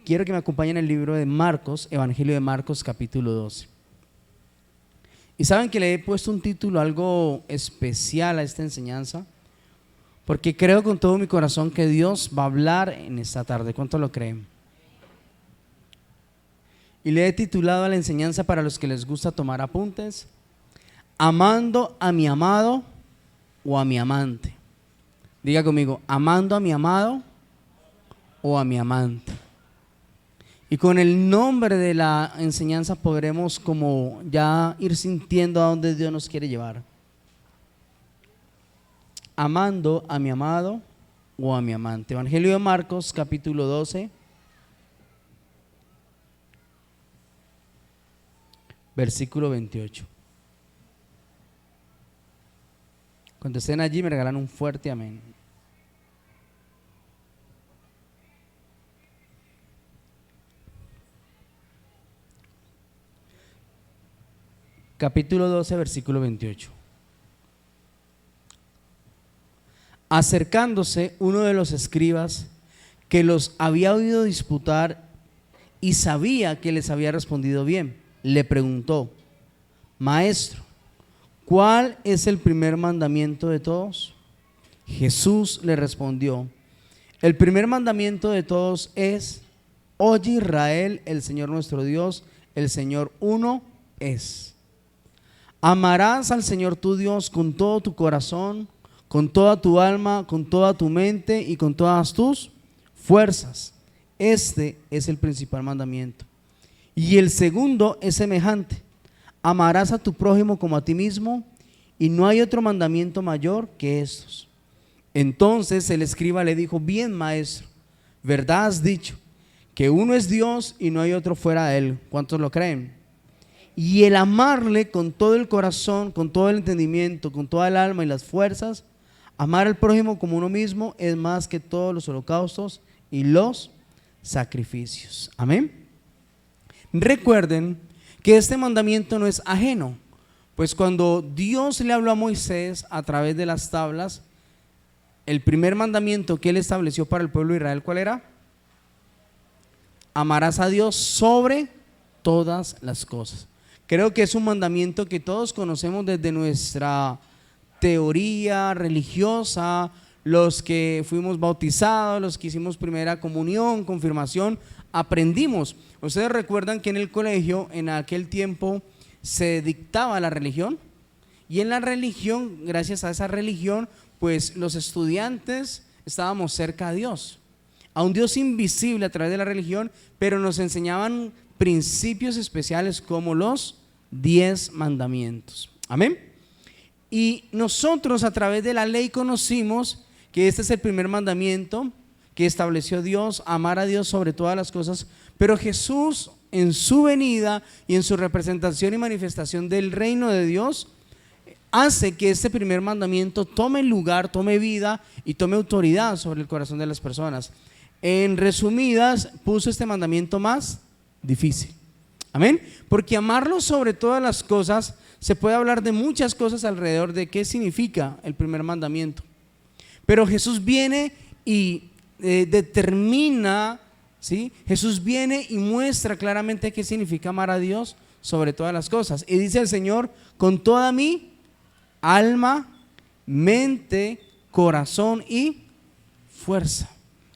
Quiero que me acompañen el libro de Marcos, Evangelio de Marcos, capítulo 12. Y saben que le he puesto un título algo especial a esta enseñanza, porque creo con todo mi corazón que Dios va a hablar en esta tarde. ¿Cuánto lo creen? Y le he titulado a la enseñanza, para los que les gusta tomar apuntes, amando a mi amado o a mi amante. Diga conmigo, amando a mi amado o a mi amante. Y con el nombre de la enseñanza podremos como ya ir sintiendo a dónde Dios nos quiere llevar. Amando a mi amado o a mi amante. Evangelio de Marcos, capítulo 12, versículo 28. Cuando estén allí me regalan un fuerte amén. Capítulo 12, versículo 28. Acercándose uno de los escribas que los había oído disputar y sabía que les había respondido bien, le preguntó: Maestro, ¿cuál es el primer mandamiento de todos? Jesús le respondió: el primer mandamiento de todos es: oye Israel, el Señor nuestro Dios, el Señor uno es. Amarás al Señor tu Dios con todo tu corazón, con toda tu alma, con toda tu mente y con todas tus fuerzas. Este es el principal mandamiento. Y el segundo es semejante: amarás a tu prójimo como a ti mismo, y no hay otro mandamiento mayor que estos. Entonces el escriba le dijo: bien, maestro, verdad has dicho, que uno es Dios y no hay otro fuera de él. ¿Cuántos lo creen? Y el amarle con todo el corazón, con todo el entendimiento, con toda el alma y las fuerzas, amar al prójimo como uno mismo, es más que todos los holocaustos y los sacrificios. Amén. Recuerden que este mandamiento no es ajeno, pues cuando Dios le habló a Moisés a través de las tablas, el primer mandamiento que él estableció para el pueblo de Israel, ¿cuál era? Amarás a Dios sobre todas las cosas. Creo que es un mandamiento que todos conocemos desde nuestra teoría religiosa, los que fuimos bautizados, los que hicimos primera comunión, confirmación, aprendimos. Ustedes recuerdan que en el colegio en aquel tiempo se dictaba la religión, y en la religión, gracias a esa religión, pues los estudiantes estábamos cerca a Dios, a un Dios invisible a través de la religión, pero nos enseñaban principios especiales como los 10 mandamientos. Amén. Y nosotros a través de la ley conocimos que este es el primer mandamiento que estableció Dios: amar a Dios sobre todas las cosas. Pero Jesús, en su venida y en su representación y manifestación del reino de Dios, hace que este primer mandamiento tome lugar, tome vida y tome autoridad sobre el corazón de las personas. En resumidas, puso este mandamiento más difícil. Amén. Porque amarlo sobre todas las cosas, se puede hablar de muchas cosas alrededor de qué significa el primer mandamiento. Pero Jesús viene y determina, ¿sí? Jesús viene y muestra claramente qué significa amar a Dios sobre todas las cosas. Y dice el Señor: con toda mi alma, mente, corazón y fuerza.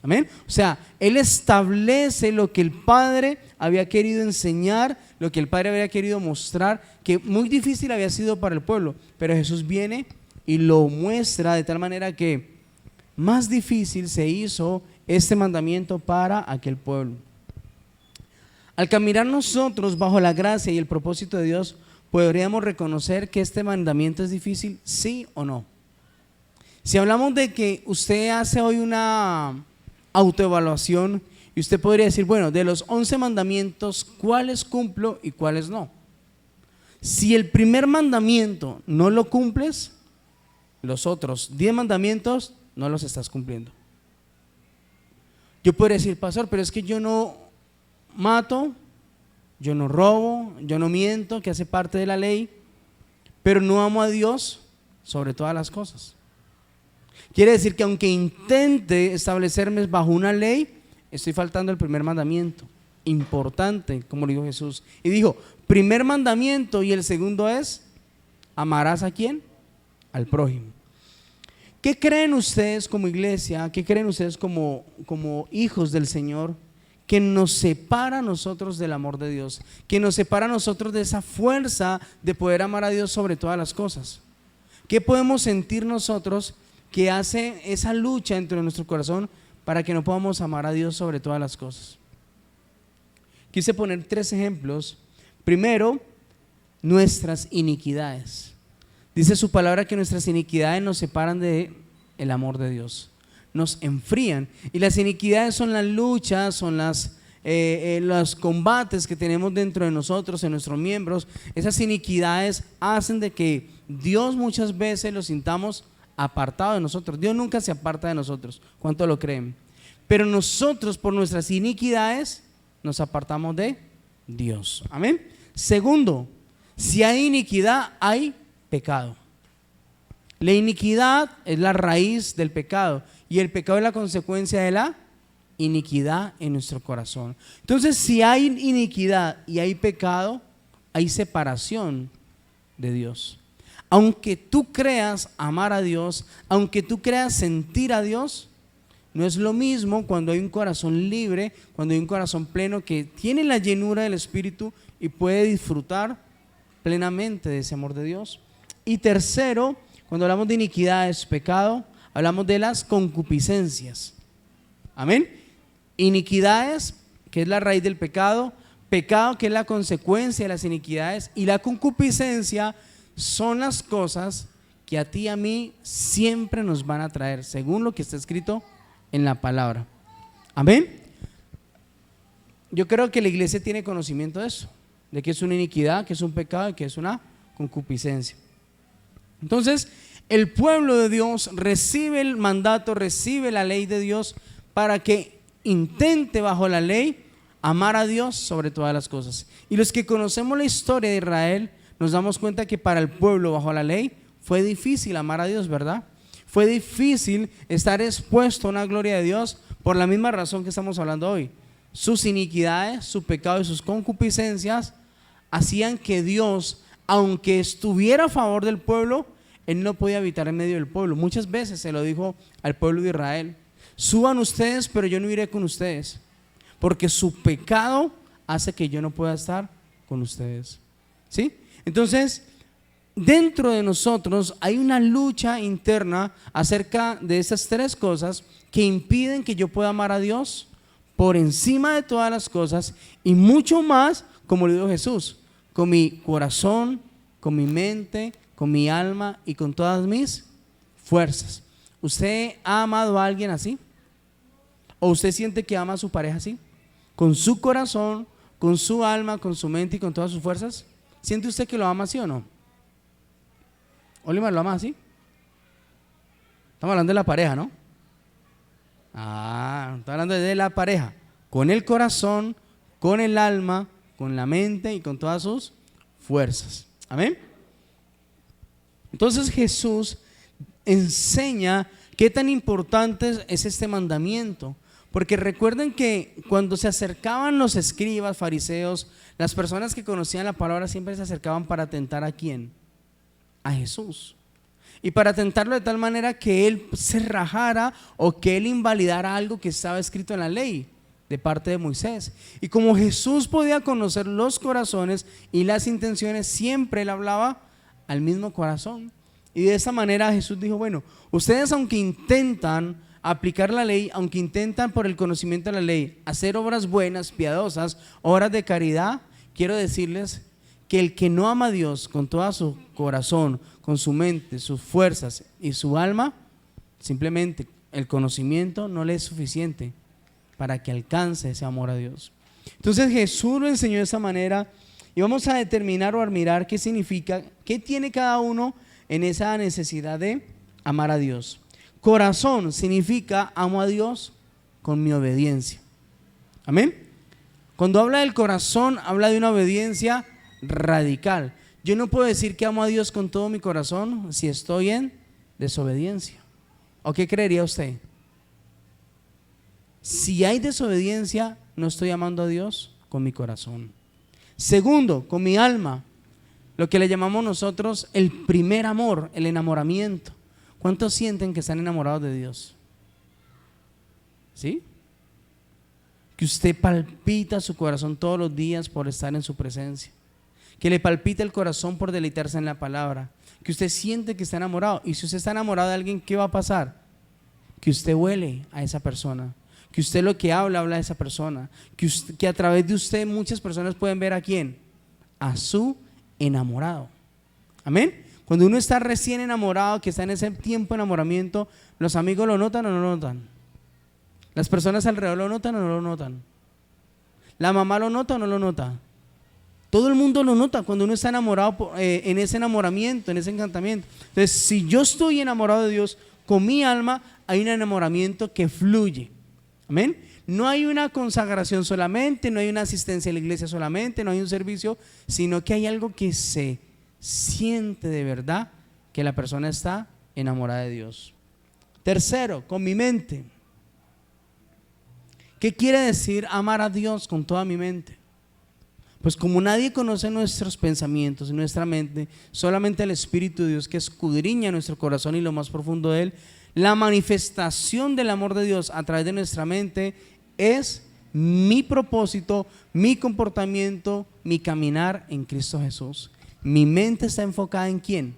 Amén. O sea, Él establece lo que el Padre había querido enseñar, lo que el Padre había querido mostrar, que muy difícil había sido para el pueblo, pero Jesús viene y lo muestra de tal manera que más difícil se hizo este mandamiento para aquel pueblo. Al caminar nosotros bajo la gracia y el propósito de Dios, podríamos reconocer que este mandamiento es difícil, ¿sí o no? Si hablamos de que usted hace hoy una autoevaluación y usted podría decir: bueno, de los 11 mandamientos, ¿cuáles cumplo y cuáles no? Si el primer mandamiento no lo cumples, los otros 10 mandamientos no los estás cumpliendo. Yo podría decir: pastor, pero es que yo no mato, yo no robo, yo no miento, que hace parte de la ley, pero no amo a Dios sobre todas las cosas. Quiere decir que aunque intente establecerme bajo una ley, estoy faltando el primer mandamiento, importante, como lo dijo Jesús. Y dijo, primer mandamiento y el segundo es, ¿amarás a quién? Al prójimo. ¿Qué creen ustedes como iglesia? ¿Qué creen ustedes como hijos del Señor? Que nos separa a nosotros del amor de Dios, que nos separa a nosotros de esa fuerza de poder amar a Dios sobre todas las cosas. ¿Qué podemos sentir nosotros que hace esa lucha dentro de nuestro corazón para que no podamos amar a Dios sobre todas las cosas? Quise poner 3 ejemplos. Primero, nuestras iniquidades. Dice su palabra que nuestras iniquidades nos separan del amor de Dios, nos enfrían. Y las iniquidades son las luchas, son los combates que tenemos dentro de nosotros, en nuestros miembros. Esas iniquidades hacen de que Dios muchas veces lo sintamos apartado de nosotros. Dios nunca se aparta de nosotros. ¿Cuánto lo creen? Pero nosotros por nuestras iniquidades nos apartamos de Dios. Amén. Segundo, si hay iniquidad, hay pecado. La iniquidad es la raíz del pecado y el pecado es la consecuencia de la iniquidad en nuestro corazón. Entonces, si hay iniquidad y hay pecado, hay separación de Dios. Aunque tú creas amar a Dios, aunque tú creas sentir a Dios, no es lo mismo cuando hay un corazón libre, cuando hay un corazón pleno que tiene la llenura del Espíritu y puede disfrutar plenamente de ese amor de Dios. Y tercero, cuando hablamos de iniquidades, pecado, hablamos de las concupiscencias. Amén. Iniquidades, que es la raíz del pecado, pecado, que es la consecuencia de las iniquidades, y la concupiscencia son las cosas que a ti y a mí siempre nos van a traer, según lo que está escrito en la palabra. Amén. Yo creo que la iglesia tiene conocimiento de eso, de que es una iniquidad, que es un pecado y que es una concupiscencia. Entonces, el pueblo de Dios recibe el mandato, recibe la ley de Dios para que intente bajo la ley amar a Dios sobre todas las cosas. Y los que conocemos la historia de Israel, nos damos cuenta que para el pueblo bajo la ley fue difícil amar a Dios, ¿verdad? Fue difícil estar expuesto a una gloria de Dios por la misma razón que estamos hablando hoy. Sus iniquidades, su pecado y sus concupiscencias hacían que Dios, aunque estuviera a favor del pueblo, Él no podía habitar en medio del pueblo. Muchas veces se lo dijo al pueblo de Israel: suban ustedes, pero yo no iré con ustedes, porque su pecado hace que yo no pueda estar con ustedes. ¿Sí? Entonces, dentro de nosotros hay una lucha interna acerca de esas 3 cosas que impiden que yo pueda amar a Dios por encima de todas las cosas y mucho más, como lo dijo Jesús, con mi corazón, con mi mente, con mi alma y con todas mis fuerzas. ¿Usted ha amado a alguien así? ¿O usted siente que ama a su pareja así? ¿Con su corazón, con su alma, con su mente y con todas sus fuerzas? ¿Siente usted que lo ama así o no? Olimar, ¿lo ama así? Estamos hablando de la pareja, ¿no? Estamos hablando de la pareja. Con el corazón, con el alma, con la mente y con todas sus fuerzas. Amén. Entonces Jesús enseña qué tan importante es este mandamiento. Porque recuerden que cuando se acercaban los escribas, fariseos, las personas que conocían la palabra siempre se acercaban para tentar ¿a quién? A Jesús. Y para tentarlo de tal manera que Él se rajara o que Él invalidara algo que estaba escrito en la ley de parte de Moisés. Y como Jesús podía conocer los corazones y las intenciones, siempre Él hablaba al mismo corazón. Y de esa manera Jesús dijo: bueno, ustedes aunque intentan aplicar la ley, aunque intentan por el conocimiento de la ley hacer obras buenas, piadosas, obras de caridad, quiero decirles que el que no ama a Dios con todo su corazón, con su mente, sus fuerzas y su alma, simplemente el conocimiento no le es suficiente para que alcance ese amor a Dios. Entonces Jesús lo enseñó de esa manera y vamos a determinar o admirar qué significa, qué tiene cada uno en esa necesidad de amar a Dios. Corazón significa amo a Dios con mi obediencia. Amén. Cuando habla del corazón, habla de una obediencia radical. Yo no puedo decir que amo a Dios con todo mi corazón si estoy en desobediencia. ¿O qué creería usted? Si hay desobediencia, no estoy amando a Dios con mi corazón. Segundo, con mi alma, lo que le llamamos nosotros el primer amor, el enamoramiento. ¿Cuántos sienten que están enamorados de Dios? ¿Sí? Que usted palpita su corazón todos los días por estar en su presencia, que le palpita el corazón por deleitarse en la palabra, que usted siente que está enamorado. Y si usted está enamorado de alguien, ¿qué va a pasar? Que usted huele a esa persona, que usted lo que habla a esa persona, que a través de usted muchas personas pueden ver ¿a quién? A su enamorado. Amén. Cuando uno está recién enamorado, que está en ese tiempo de enamoramiento, ¿los amigos lo notan o no lo notan? ¿Las personas alrededor lo notan o no lo notan? ¿La mamá lo nota o no lo nota? Todo el mundo lo nota cuando uno está enamorado, en ese enamoramiento, en ese encantamiento. Entonces, si yo estoy enamorado de Dios, con mi alma hay un enamoramiento que fluye. Amén. No hay una consagración solamente, no hay una asistencia a la iglesia solamente, no hay un servicio, sino que hay algo que se siente de verdad que la persona está enamorada de Dios. Tercero, con mi mente. ¿Qué quiere decir amar a Dios con toda mi mente? Pues como nadie conoce nuestros pensamientos y nuestra mente, solamente el Espíritu de Dios que escudriña nuestro corazón y lo más profundo de él, la manifestación del amor de Dios a través de nuestra mente es mi propósito, mi comportamiento, mi caminar en Cristo Jesús. Mi mente está enfocada ¿en quién?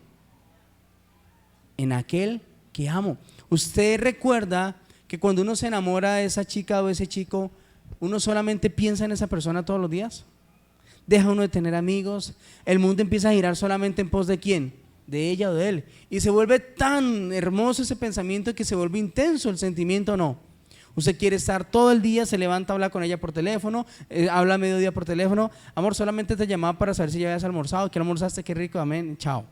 En aquel que amo. Usted recuerda que cuando uno se enamora de esa chica o ese chico, uno solamente piensa en esa persona todos los días. Deja uno de tener amigos, el mundo empieza a girar solamente en pos de ¿quién? De ella o de él. Y se vuelve tan hermoso ese pensamiento que se vuelve intenso el sentimiento, ¿no? Usted quiere estar todo el día, se levanta, habla con ella por teléfono, habla a mediodía por teléfono. Amor, solamente te llamaba para saber si ya habías almorzado, que almorzaste, qué rico, amén, chao.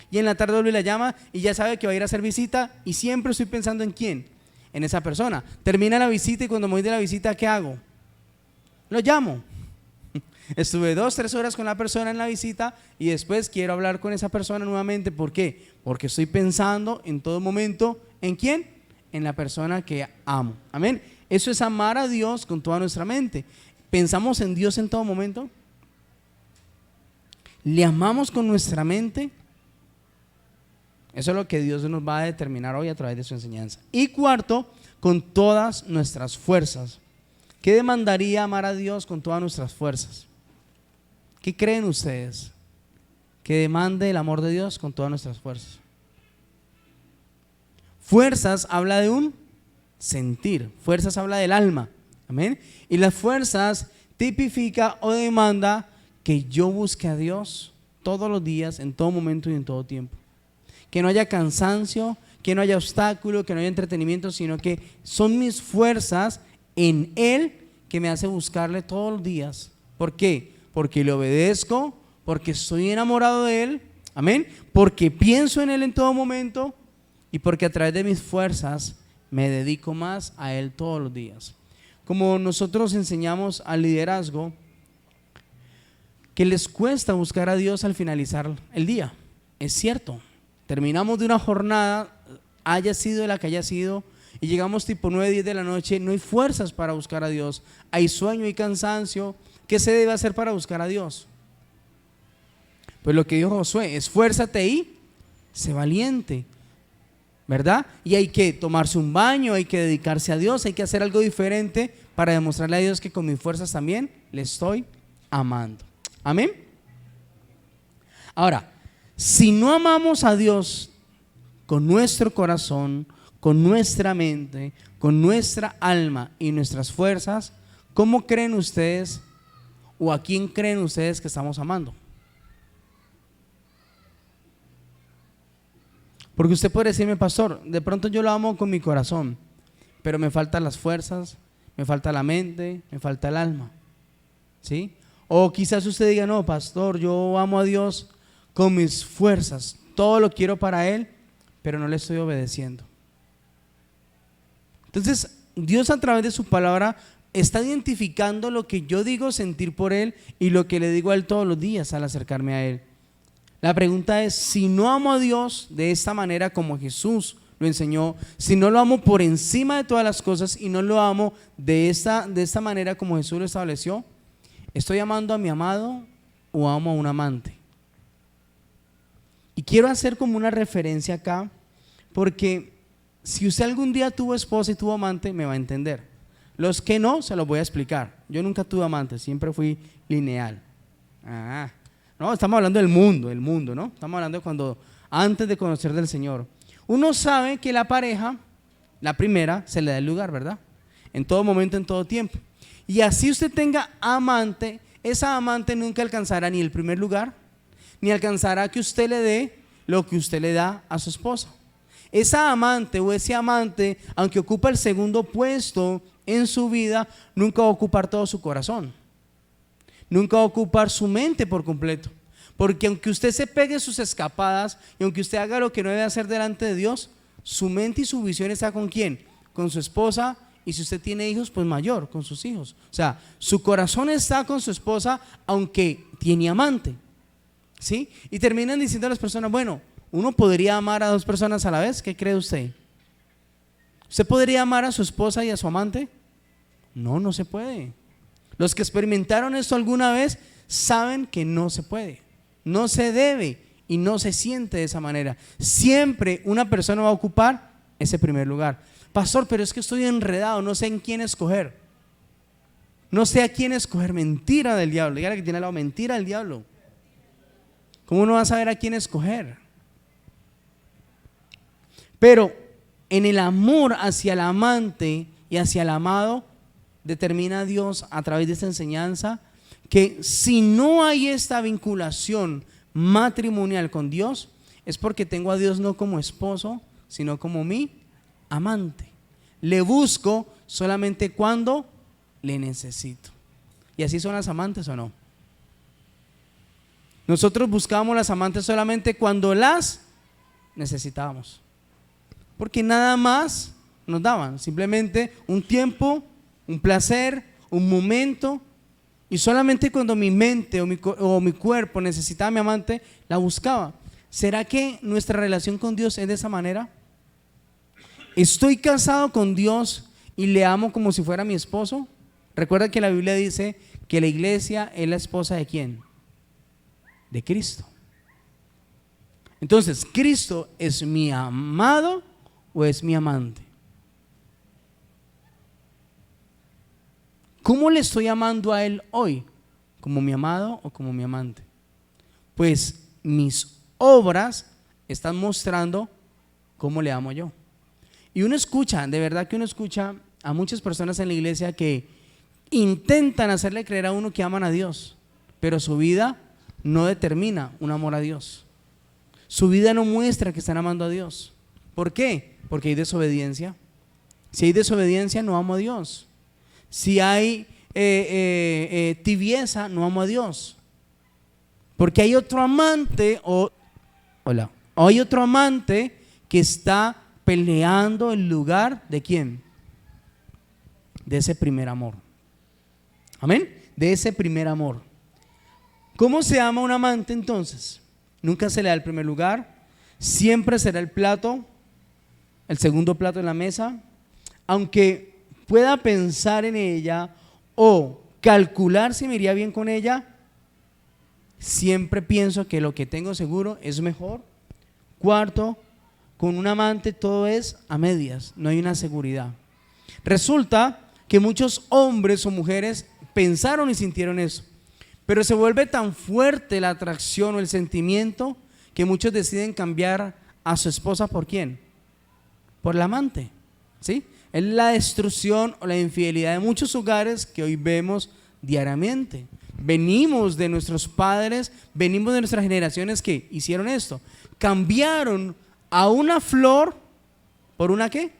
Y en la tarde vuelve y la llama y ya sabe que va a ir a hacer visita y siempre estoy pensando ¿en quién? En esa persona. Termina la visita y cuando me voy de la visita, ¿qué hago? Lo llamo. Estuve 2-3 horas con la persona en la visita y después quiero hablar con esa persona nuevamente. ¿Por qué? Porque estoy pensando en todo momento ¿en quién? En la persona que amo. Amén. Eso es amar a Dios con toda nuestra mente. ¿Pensamos en Dios en todo momento? ¿Le amamos con nuestra mente? Eso es lo que Dios nos va a determinar hoy a través de su enseñanza. Y cuarto, con todas nuestras fuerzas. ¿Qué demandaría amar a Dios con todas nuestras fuerzas? ¿Qué creen ustedes que demande el amor de Dios con todas nuestras fuerzas? Fuerzas habla de un sentir, fuerzas habla del alma, amén. Y las fuerzas tipifica o demanda que yo busque a Dios todos los días, en todo momento y en todo tiempo. Que no haya cansancio, que no haya obstáculo, que no haya entretenimiento, sino que son mis fuerzas en Él que me hace buscarle todos los días. ¿Por qué? Porque le obedezco, porque estoy enamorado de Él, amén, porque pienso en Él en todo momento y porque a través de mis fuerzas me dedico más a Él todos los días. Como nosotros enseñamos al liderazgo que les cuesta buscar a Dios al finalizar el día, es cierto, terminamos de una jornada, haya sido la que haya sido, y llegamos tipo 9-10 de la noche, no hay fuerzas para buscar a Dios, hay sueño y cansancio. ¿Qué se debe hacer para buscar a Dios? Pues lo que dijo Josué, esfuérzate y sé valiente, ¿verdad? Y hay que tomarse un baño, hay que dedicarse a Dios, hay que hacer algo diferente para demostrarle a Dios que con mis fuerzas también le estoy amando. Amén. Ahora, si no amamos a Dios con nuestro corazón, con nuestra mente, con nuestra alma y nuestras fuerzas, ¿cómo creen ustedes o a quién creen ustedes que estamos amando? Porque usted puede decirme, pastor, de pronto yo lo amo con mi corazón, pero me faltan las fuerzas, me falta la mente, me falta el alma, ¿sí? O quizás usted diga, no, pastor, yo amo a Dios con mis fuerzas, todo lo quiero para Él, pero no le estoy obedeciendo. Entonces, Dios a través de su palabra está identificando lo que yo digo sentir por Él y lo que le digo a Él todos los días al acercarme a Él. La pregunta es, si no amo a Dios de esta manera como Jesús lo enseñó. Si no lo amo por encima de todas las cosas y no lo amo de esta manera como Jesús lo estableció, ¿estoy amando a mi amado o amo a un amante? Y quiero hacer como una referencia acá, porque si usted algún día tuvo esposa y tuvo amante, me va a entender. Los que no, se los voy a explicar. Yo nunca tuve amante, siempre fui lineal. No, estamos hablando del mundo, ¿no? Estamos hablando de cuando, antes de conocer del Señor. Uno sabe que la pareja, la primera, se le da el lugar, ¿verdad? En todo momento, en todo tiempo. Y así usted tenga amante, esa amante nunca alcanzará ni el primer lugar, ni alcanzará que usted le dé lo que usted le da a su esposa. Esa amante o ese amante, aunque ocupa el segundo puesto en su vida, nunca va a ocupar todo su corazón. Nunca va a ocupar su mente por completo. Porque aunque usted se pegue sus escapadas y aunque usted haga lo que no debe hacer delante de Dios, su mente y su visión está ¿con quién? Con su esposa, y si usted tiene hijos, pues mayor, con sus hijos. O sea, su corazón está con su esposa aunque tiene amante, ¿sí? Y terminan diciendo a las personas, bueno, ¿uno podría amar a dos personas a la vez? ¿Qué cree usted? ¿Usted podría amar a su esposa y a su amante? No, no se puede. Los que experimentaron esto alguna vez saben que no se puede, no se debe y no se siente de esa manera. Siempre una persona va a ocupar ese primer lugar. Pastor, pero es que estoy enredado, no sé en quién escoger. No sé a quién escoger. Mentira del diablo. Dígale que tiene al lado, mentira del diablo. ¿Cómo uno va a saber a quién escoger? Pero en el amor hacia el amante y hacia el amado, determina Dios a través de esta enseñanza que si no hay esta vinculación matrimonial con Dios, es porque tengo a Dios no como esposo, sino como mi amante. Le busco solamente cuando le necesito. ¿Y así son las amantes o no? Nosotros buscábamos las amantes solamente cuando las necesitábamos, porque nada más nos daban, simplemente un tiempo, un placer, un momento, y solamente cuando mi mente o mi cuerpo necesitaba a mi amante, la buscaba. ¿Será que nuestra relación con Dios es de esa manera? ¿Estoy casado con Dios y le amo como si fuera mi esposo? Recuerda que la Biblia dice que la iglesia es la esposa ¿de quién? De Cristo. Entonces, ¿Cristo es mi amado o es mi amante? ¿Cómo le estoy amando a Él hoy? ¿Como mi amado o como mi amante? Pues mis obras están mostrando cómo le amo yo. Y uno escucha, de verdad que uno escucha a muchas personas en la iglesia que intentan hacerle creer a uno que aman a Dios, pero su vida no determina un amor a Dios. Su vida no muestra que están amando a Dios. ¿Por qué? Porque hay desobediencia. Si hay desobediencia, no amo a Dios. Si hay tibieza, no amo a Dios. Porque hay otro amante hay otro amante que está peleando el lugar ¿de quién? De ese primer amor. Amén. De ese primer amor. ¿Cómo se ama un amante entonces? Nunca se le da el primer lugar. Siempre será el plato, el segundo plato en la mesa. Aunque pueda pensar en ella o calcular si me iría bien con ella, siempre pienso que lo que tengo seguro es mejor. Cuarto, con un amante todo es a medias, no hay una seguridad. Resulta que muchos hombres o mujeres pensaron y sintieron eso, pero se vuelve tan fuerte la atracción o el sentimiento que muchos deciden cambiar a su esposa ¿por quién? Por la amante, ¿sí? Es la destrucción o la infidelidad de muchos hogares que hoy vemos diariamente. Venimos de nuestros padres, venimos de nuestras generaciones que hicieron esto. Cambiaron a una flor por una ¿qué?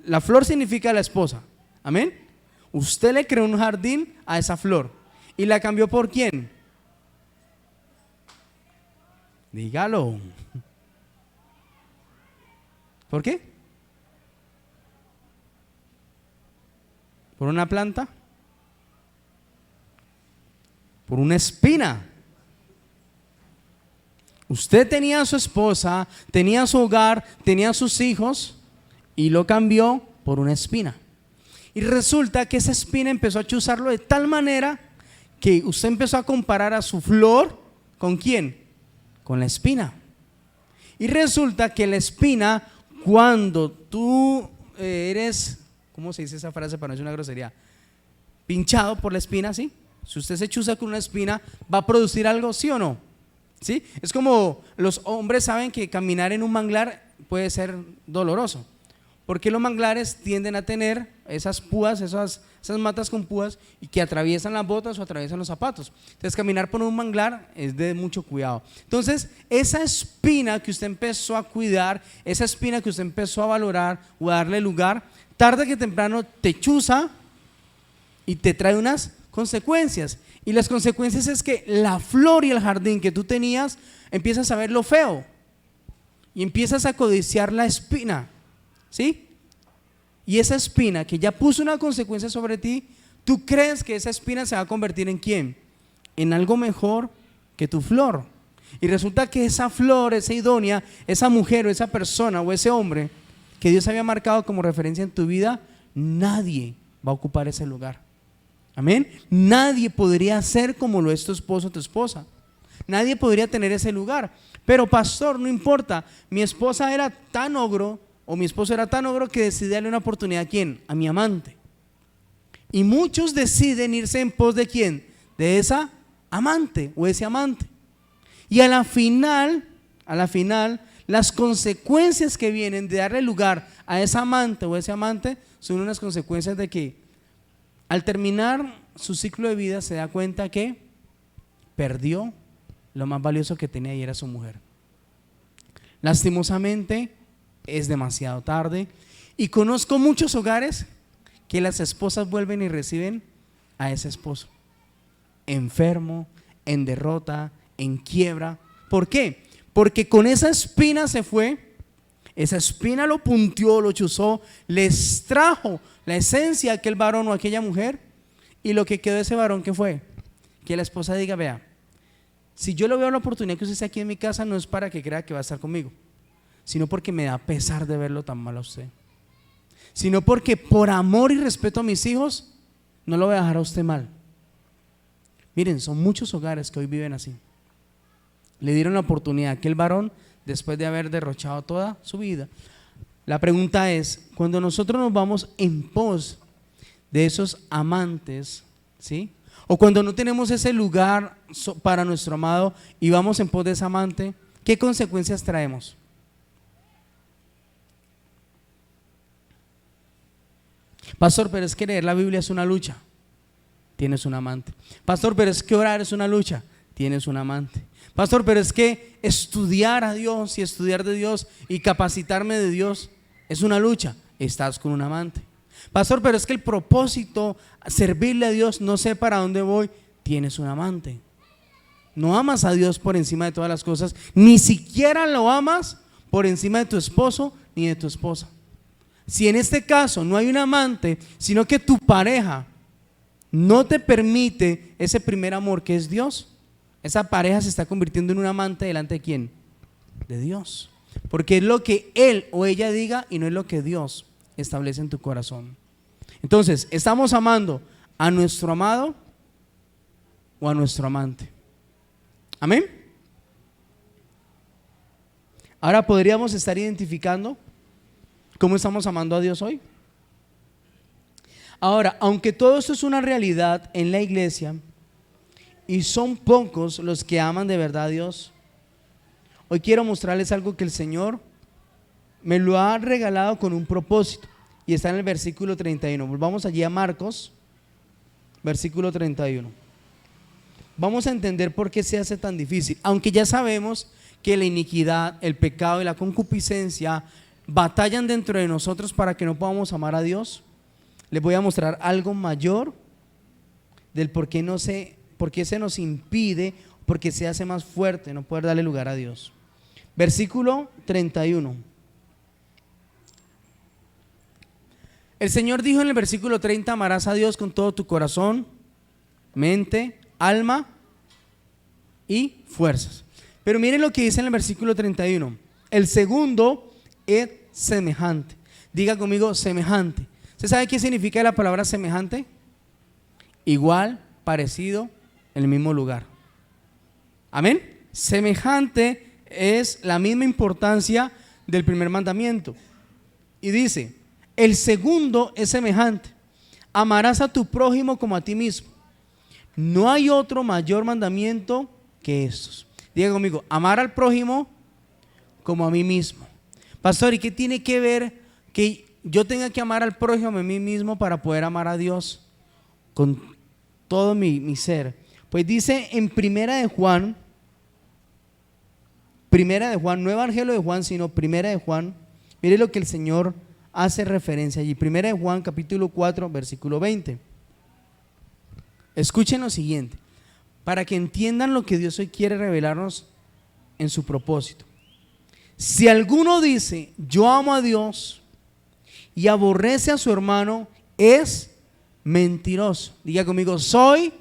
La flor significa la esposa. Amén. Usted le creó un jardín a esa flor y la cambió ¿por quién? Dígalo. ¿Por qué? ¿Por una planta? ¿Por una espina? Usted tenía a su esposa, tenía su hogar, tenía sus hijos y lo cambió por una espina. Y resulta que esa espina empezó a chuzarlo de tal manera que usted empezó a comparar a su flor ¿con quién? Con la espina. Y resulta que la espina, cuando tú eres, ¿cómo se dice esa frase para no decir una grosería? Pinchado por la espina, ¿sí? Si usted se chuza con una espina, ¿va a producir algo, sí o no? ¿Sí? Es como los hombres saben que caminar en un manglar puede ser doloroso, porque los manglares tienden a tener esas púas, esas matas con púas y que atraviesan las botas o atraviesan los zapatos. Entonces caminar por un manglar es de mucho cuidado. Entonces esa espina que usted empezó a cuidar, esa espina que usted empezó a valorar o a darle lugar, tarde que temprano te chuza y te trae unas consecuencias. Y las consecuencias es que la flor y el jardín que tú tenías empiezas a ver lo feo y empiezas a codiciar la espina, ¿sí? Y esa espina que ya puso una consecuencia sobre ti, tú crees que esa espina se va a convertir en ¿quién? En algo mejor que tu flor. Y resulta que esa flor, esa idónea, esa mujer o esa persona o ese hombre que Dios había marcado como referencia en tu vida, nadie va a ocupar ese lugar. Amén. Nadie podría ser como lo es tu esposo o tu esposa. Nadie podría tener ese lugar. Pero pastor, no importa, mi esposa era tan ogro o mi esposo era tan ogro que decidí darle una oportunidad. ¿A quién? A mi amante. Y muchos deciden irse en pos de ¿quién? De esa amante o ese amante. Y a la final, las consecuencias que vienen de darle lugar a esa amante o ese amante son unas consecuencias de que al terminar su ciclo de vida se da cuenta que perdió lo más valioso que tenía y era su mujer. Lastimosamente es demasiado tarde y conozco muchos hogares que las esposas vuelven y reciben a ese esposo enfermo, en derrota, en quiebra. ¿Por qué? Porque con esa espina se fue, esa espina lo punteó, lo chuzó, les trajo la esencia de aquel varón o aquella mujer, y lo que quedó de ese varón, ¿qué fue? Que la esposa diga: vea, si yo le veo la oportunidad que usted esté aquí en mi casa, no es para que crea que va a estar conmigo, sino porque me da pesar de verlo tan mal a usted, sino porque por amor y respeto a mis hijos no lo voy a dejar a usted mal. Miren, son muchos hogares que hoy viven así. Le dieron la oportunidad a aquel varón después de haber derrochado toda su vida. La pregunta es, cuando nosotros nos vamos en pos de esos amantes, ¿sí? O cuando no tenemos ese lugar para nuestro amado y vamos en pos de ese amante, ¿qué consecuencias traemos? Pastor, pero es que leer la Biblia es una lucha. Tienes un amante. Pastor, pero es que orar es una lucha. Tienes un amante. Pastor, pero es que estudiar a Dios y estudiar de Dios y capacitarme de Dios es una lucha. Estás con un amante. Pastor, pero es que el propósito, servirle a Dios, no sé para dónde voy. Tienes un amante. No amas a Dios por encima de todas las cosas, ni siquiera lo amas por encima de tu esposo ni de tu esposa. Si en este caso no hay un amante, sino que tu pareja no te permite ese primer amor que es Dios, esa pareja se está convirtiendo en un amante delante de ¿quién? De Dios. Porque es lo que él o ella diga y no es lo que Dios establece en tu corazón. Entonces, ¿estamos amando a nuestro amado o a nuestro amante? Amén. Ahora podríamos estar identificando cómo estamos amando a Dios hoy. Ahora, aunque todo esto es una realidad en la iglesia y son pocos los que aman de verdad a Dios, hoy quiero mostrarles algo que el Señor me lo ha regalado con un propósito y está en el versículo 31. Volvamos allí a Marcos, versículo 31. Vamos a entender por qué se hace tan difícil, aunque ya sabemos que la iniquidad, el pecado y la concupiscencia batallan dentro de nosotros para que no podamos amar a Dios. Les voy a mostrar algo mayor del por qué se nos impide, porque se hace más fuerte no poder darle lugar a Dios. Versículo 31. El Señor dijo en el versículo 30: amarás a Dios con todo tu corazón, mente, alma y fuerzas. Pero miren lo que dice en el versículo 31. El segundo es semejante. Diga conmigo, semejante. ¿Usted sabe qué significa la palabra semejante? Igual, parecido, en el mismo lugar. Amén. Semejante es la misma importancia del primer mandamiento. Y dice, el segundo es semejante. Amarás a tu prójimo como a ti mismo. No hay otro mayor mandamiento que estos. Diga conmigo, amar al prójimo como a mí mismo. Pastor, ¿y qué tiene que ver que yo tenga que amar al prójimo a mí mismo para poder amar a Dios con todo mi ser? Pues dice en Primera de Juan, no Evangelio de Juan, sino Primera de Juan. Mire lo que el Señor hace referencia allí. Primera de Juan, capítulo 4, versículo 20. Escuchen lo siguiente, para que entiendan lo que Dios hoy quiere revelarnos en su propósito. Si alguno dice, yo amo a Dios y aborrece a su hermano, es mentiroso. Diga conmigo, soy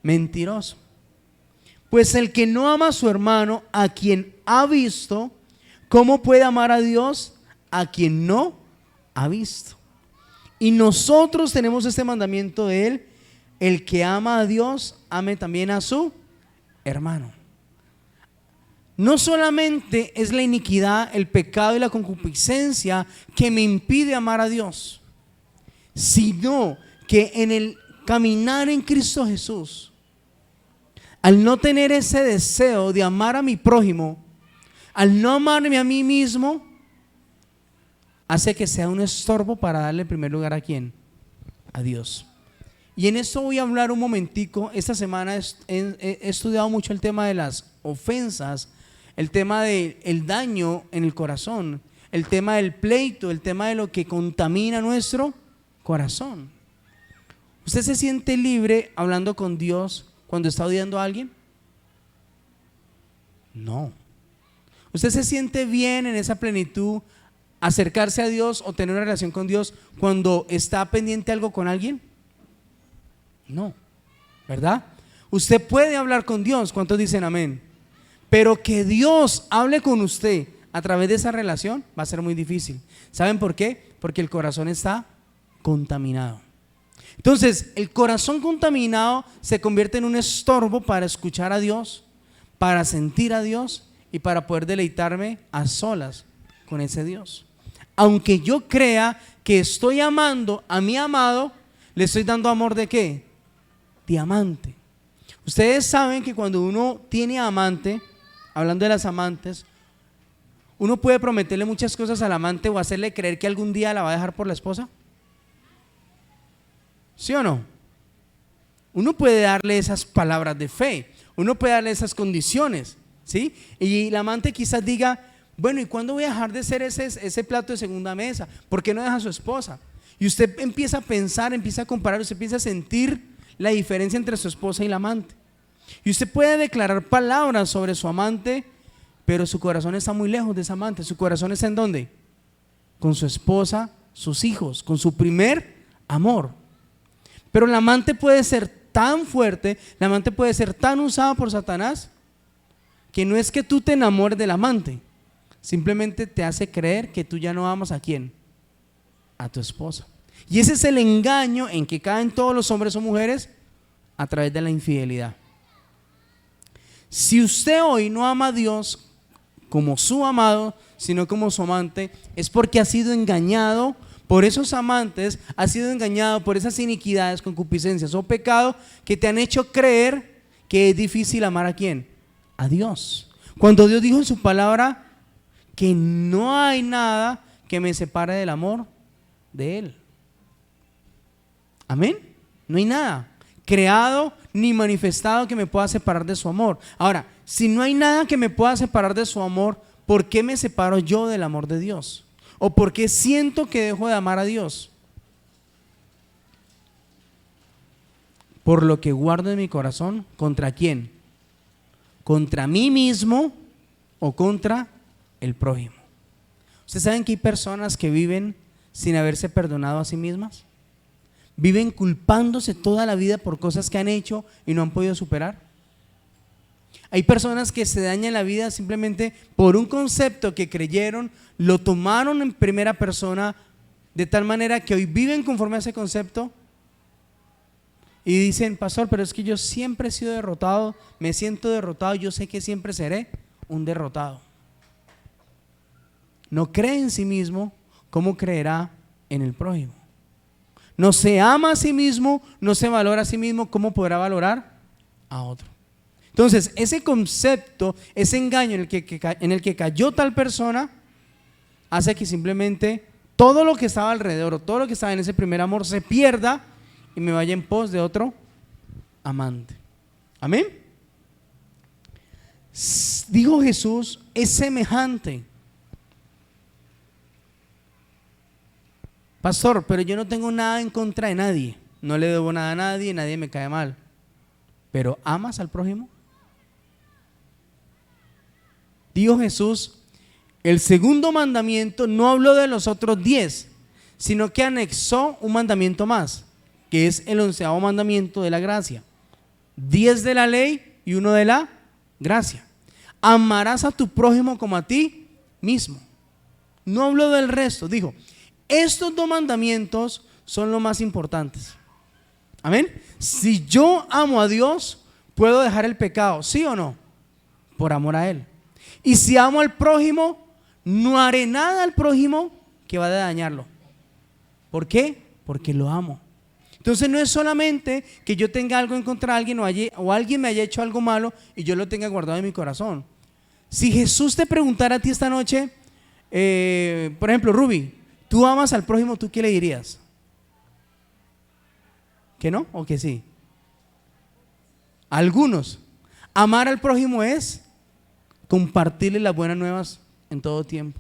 mentiroso. Pues el que no ama a su hermano, a quien ha visto, ¿cómo puede amar a Dios a quien no ha visto? Y nosotros tenemos este mandamiento de él: el que ama a Dios, ame también a su hermano. No solamente es la iniquidad, el pecado y la concupiscencia que me impide amar a Dios, sino que en el caminar en Cristo Jesús, al no tener ese deseo de amar a mi prójimo, al no amarme a mí mismo, hace que sea un estorbo para darle primer lugar ¿a quién? A Dios. Y en esto voy a hablar un momentico. Esta semana he estudiado mucho el tema de las ofensas, el tema del daño en el corazón, el tema del pleito, el tema de lo que contamina nuestro corazón. ¿Usted se siente libre hablando con Dios cuando está odiando a alguien? No. ¿Usted se siente bien en esa plenitud acercarse a Dios o tener una relación con Dios cuando está pendiente algo con alguien? No, ¿verdad? Usted puede hablar con Dios, ¿cuántos dicen amén? Pero que Dios hable con usted a través de esa relación va a ser muy difícil. ¿Saben por qué? Porque el corazón está contaminado. Entonces, el corazón contaminado se convierte en un estorbo para escuchar a Dios, para sentir a Dios y para poder deleitarme a solas con ese Dios. Aunque yo crea que estoy amando a mi amado, le estoy dando amor ¿de qué? De amante. Ustedes saben que cuando uno tiene amante, hablando de las amantes, uno puede prometerle muchas cosas al amante o hacerle creer que algún día la va a dejar por la esposa. ¿Sí o no? Uno puede darle esas palabras de fe, uno puede darle esas condiciones, ¿sí? Y la amante quizás diga, bueno, ¿y cuándo voy a dejar de ser ese plato de segunda mesa? ¿Por qué no deja a su esposa? Y usted empieza a pensar, empieza a comparar, usted empieza a sentir la diferencia entre su esposa y la amante. Y usted puede declarar palabras sobre su amante, pero su corazón está muy lejos de esa amante. ¿Su corazón está en dónde? Con su esposa, sus hijos, con su primer amor. Pero la amante puede ser tan fuerte, la amante puede ser tan usada por Satanás, que no es que tú te enamores del amante, simplemente te hace creer que tú ya no amas ¿a quién? A tu esposa. Y ese es el engaño en que caen todos los hombres o mujeres a través de la infidelidad. Si usted hoy no ama a Dios como su amado, sino como su amante, es porque ha sido engañado por esos amantes, ha sido engañado por esas iniquidades, concupiscencias o pecado que te han hecho creer que es difícil amar ¿a quién? A Dios. Cuando Dios dijo en su palabra que no hay nada que me separe del amor de Él. Amén. No hay nada creado ni manifestado que me pueda separar de su amor. Ahora, si no hay nada que me pueda separar de su amor, ¿por qué me separo yo del amor de Dios? ¿O por qué siento que dejo de amar a Dios? Por lo que guardo en mi corazón, ¿contra quién? ¿Contra mí mismo o contra el prójimo? ¿Ustedes saben que hay personas que viven sin haberse perdonado a sí mismas? Viven culpándose toda la vida por cosas que han hecho y no han podido superar. Hay personas que se dañan la vida simplemente por un concepto que creyeron, lo tomaron en primera persona, de tal manera que hoy viven conforme a ese concepto y dicen: pastor, pero es que yo siempre he sido derrotado, me siento derrotado, yo sé que siempre seré un derrotado. No cree en sí mismo, ¿cómo creerá en el prójimo? No se ama a sí mismo, no se valora a sí mismo, ¿cómo podrá valorar a otro? Entonces, ese concepto, ese engaño en el que cayó tal persona, hace que simplemente todo lo que estaba alrededor, o todo lo que estaba en ese primer amor, se pierda y me vaya en pos de otro amante. Amén. Dijo Jesús, es semejante. Pastor, pero yo no tengo nada en contra de nadie, no le debo nada a nadie, nadie me cae mal. ¿Pero amas al prójimo? Dijo Jesús, el segundo mandamiento no habló de los otros 10, sino que anexó un mandamiento más, que es el 11º mandamiento de la gracia. 10 de la ley y 1 de la gracia. Amarás a tu prójimo como a ti mismo. No habló del resto, dijo, estos 2 mandamientos son los más importantes. Amén. Si yo amo a Dios, puedo dejar el pecado, ¿sí o no? Por amor a Él. Y si amo al prójimo, no haré nada al prójimo que va a dañarlo. ¿Por qué? Porque lo amo. Entonces no es solamente que yo tenga algo en contra de alguien o alguien me haya hecho algo malo y yo lo tenga guardado en mi corazón. Si Jesús te preguntara a ti esta noche, por ejemplo, Ruby, ¿tú amas al prójimo? ¿Tú qué le dirías? ¿Que no o que sí? Algunos. Amar al prójimo es compartirle las buenas nuevas en todo tiempo,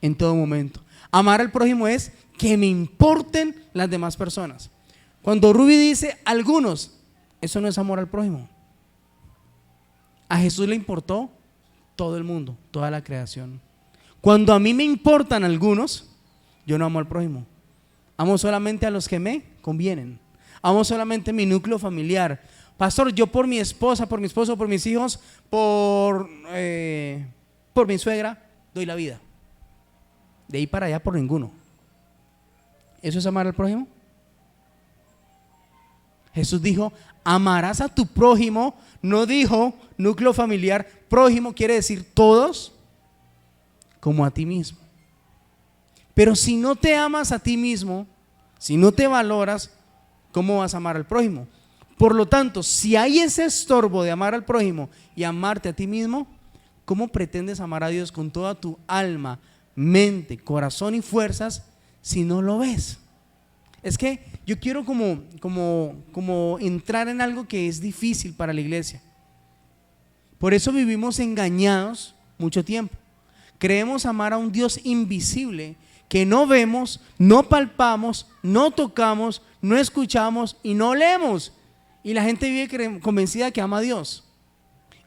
en todo momento. Amar al prójimo es que me importen las demás personas. Cuando Ruby dice algunos, eso no es amor al prójimo. A Jesús le importó todo el mundo, toda la creación. Cuando a mí me importan algunos, yo no amo al prójimo. Amo solamente a los que me convienen. Amo solamente mi núcleo familiar. Pastor, yo por mi esposa, por mi esposo, por mis hijos, por mi suegra, doy la vida. De ahí para allá por ninguno. ¿Eso es amar al prójimo? Jesús dijo, amarás a tu prójimo. No dijo núcleo familiar. Prójimo quiere decir todos, como a ti mismo. Pero si no te amas a ti mismo, si no te valoras, ¿cómo vas a amar al prójimo? Por lo tanto, si hay ese estorbo de amar al prójimo y amarte a ti mismo, ¿cómo pretendes amar a Dios con toda tu alma, mente, corazón y fuerzas si no lo ves? Es que yo quiero como entrar en algo que es difícil para la iglesia. Por eso vivimos engañados mucho tiempo. Creemos amar a un Dios invisible que no vemos, no palpamos, no tocamos, no escuchamos y no leemos. Y la gente vive convencida que ama a Dios.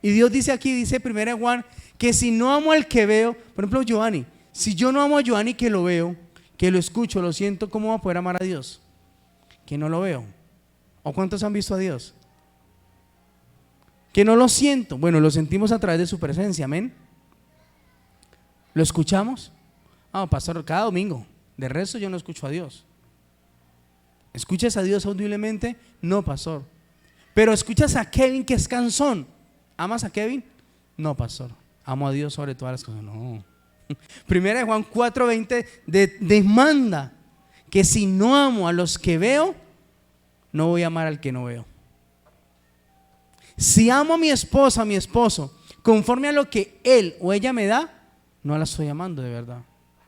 Y Dios dice aquí, dice 1 Juan, que si no amo al que veo, por ejemplo Giovanni, si yo no amo a Giovanni que lo veo, que lo escucho, lo siento, ¿cómo va a poder amar a Dios? Que no lo veo. ¿O cuántos han visto a Dios? Que no lo siento. Bueno, lo sentimos a través de su presencia, amén. ¿Lo escuchamos? Ah, pastor, cada domingo. De resto yo no escucho a Dios. ¿Escuchas a Dios audiblemente? No, pastor. Pero escuchas a Kevin que es cansón. ¿Amas a Kevin? No, pastor. Amo a Dios sobre todas las cosas. No. 1 Juan 4:20 demanda que si no amo a los que veo, no voy a amar al que no veo. Si amo a mi esposa, a mi esposo, conforme a lo que él o ella me da, no la estoy amando de verdad.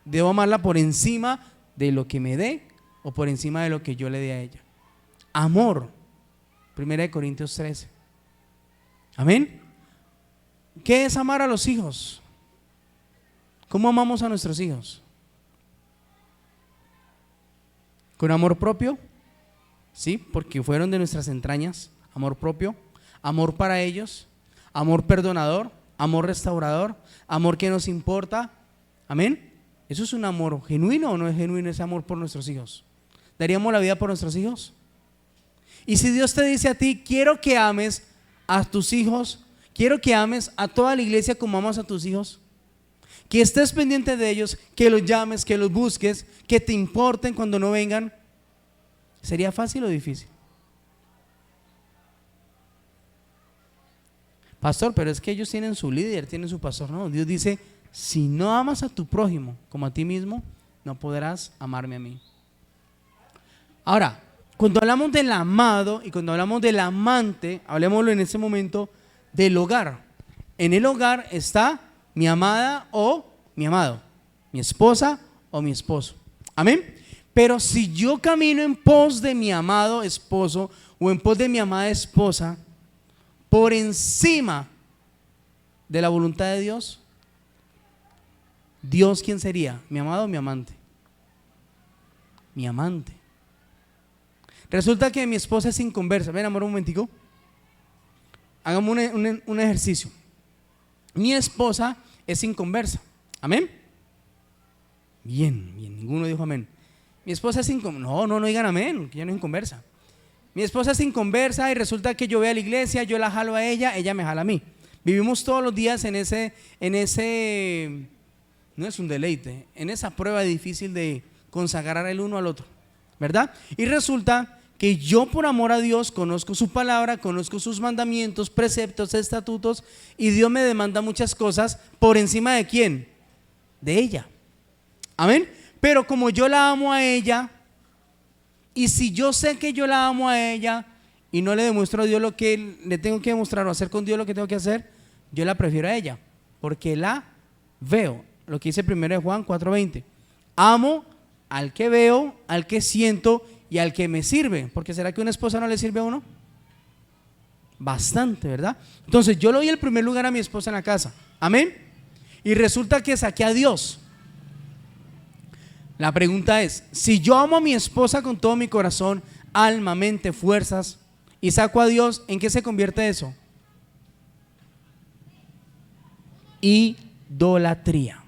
Debo amarla por encima de lo que me dé o por encima de lo que yo le dé a ella. Amor. 1 Corintios 13. Amén. ¿Qué es amar a los hijos? ¿Cómo amamos a nuestros hijos? ¿Con amor propio? Sí, porque fueron de nuestras entrañas. Amor propio, amor para ellos, amor perdonador, amor restaurador, amor que nos importa. Amén. ¿Eso es un amor genuino o no es genuino ese amor por nuestros hijos? ¿Daríamos la vida por nuestros hijos? Y si Dios te dice a ti, quiero que ames a tus hijos, quiero que ames a toda la iglesia como amas a tus hijos, que estés pendiente de ellos, que los llames, que los busques, que te importen cuando no vengan. ¿Sería fácil o difícil? Pastor, pero es que ellos tienen su líder, tienen su pastor. No, Dios dice, si no amas a tu prójimo como a ti mismo, no podrás amarme a mí. Ahora, cuando hablamos del amado y cuando hablamos del amante, hablemoslo en ese momento del hogar. En el hogar está mi amada o mi amado, mi esposa o mi esposo. Amén. Pero si yo camino en pos de mi amado esposo o en pos de mi amada esposa, por encima de la voluntad de Dios, Dios, ¿quién sería? ¿Mi amado o mi amante? Mi amante. Resulta que mi esposa es inconversa. Ven, amor, un momentico. Hagamos un ejercicio. Mi esposa es inconversa. ¿Amén? Bien, ninguno dijo amén. Mi esposa es inconversa. No digan amén, que ella no es inconversa. Mi esposa es inconversa y resulta que yo voy a la iglesia, yo la jalo a ella, ella me jala a mí. Vivimos todos los días en ese, no es un deleite, en esa prueba difícil de consagrar el uno al otro, ¿verdad? Y resulta que yo, por amor a Dios, conozco su palabra, conozco sus mandamientos, preceptos, estatutos, y Dios me demanda muchas cosas por encima de ¿quién? De ella. Amén. Pero como yo la amo a ella, y si yo sé que yo la amo a ella y no le demuestro a Dios lo que le tengo que demostrar o hacer con Dios lo que tengo que hacer, yo la prefiero a ella, porque la veo. Lo que dice 1 Juan 4:20. Amo al que veo, al que siento y al que me sirve. Porque ¿será que una esposa no le sirve a uno? Bastante, ¿verdad? Entonces yo le doy el primer lugar a mi esposa en la casa. Amén. Y resulta que saqué a Dios. La pregunta es, si yo amo a mi esposa con todo mi corazón, alma, mente, fuerzas, y saco a Dios, ¿en qué se convierte eso? Idolatría.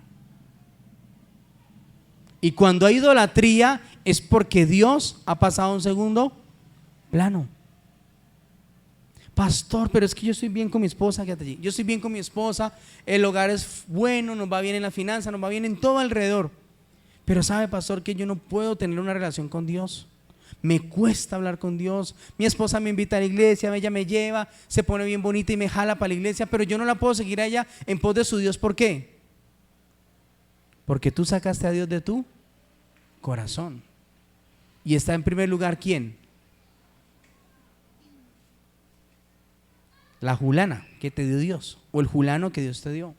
Y cuando hay idolatría es porque Dios ha pasado a un segundo plano. Pastor, pero es que yo estoy bien con mi esposa, quédate allí. Yo estoy bien con mi esposa, el hogar es bueno, nos va bien en la finanza, nos va bien en todo alrededor. Pero sabe, pastor, que yo no puedo tener una relación con Dios. Me cuesta hablar con Dios. Mi esposa me invita a la iglesia, ella me lleva, se pone bien bonita y me jala para la iglesia, pero yo no la puedo seguir a ella en pos de su Dios. ¿Por qué? Porque tú sacaste a Dios de tu corazón. Y está en primer lugar ¿quién? La julana que te dio Dios, o el julano que Dios te dio.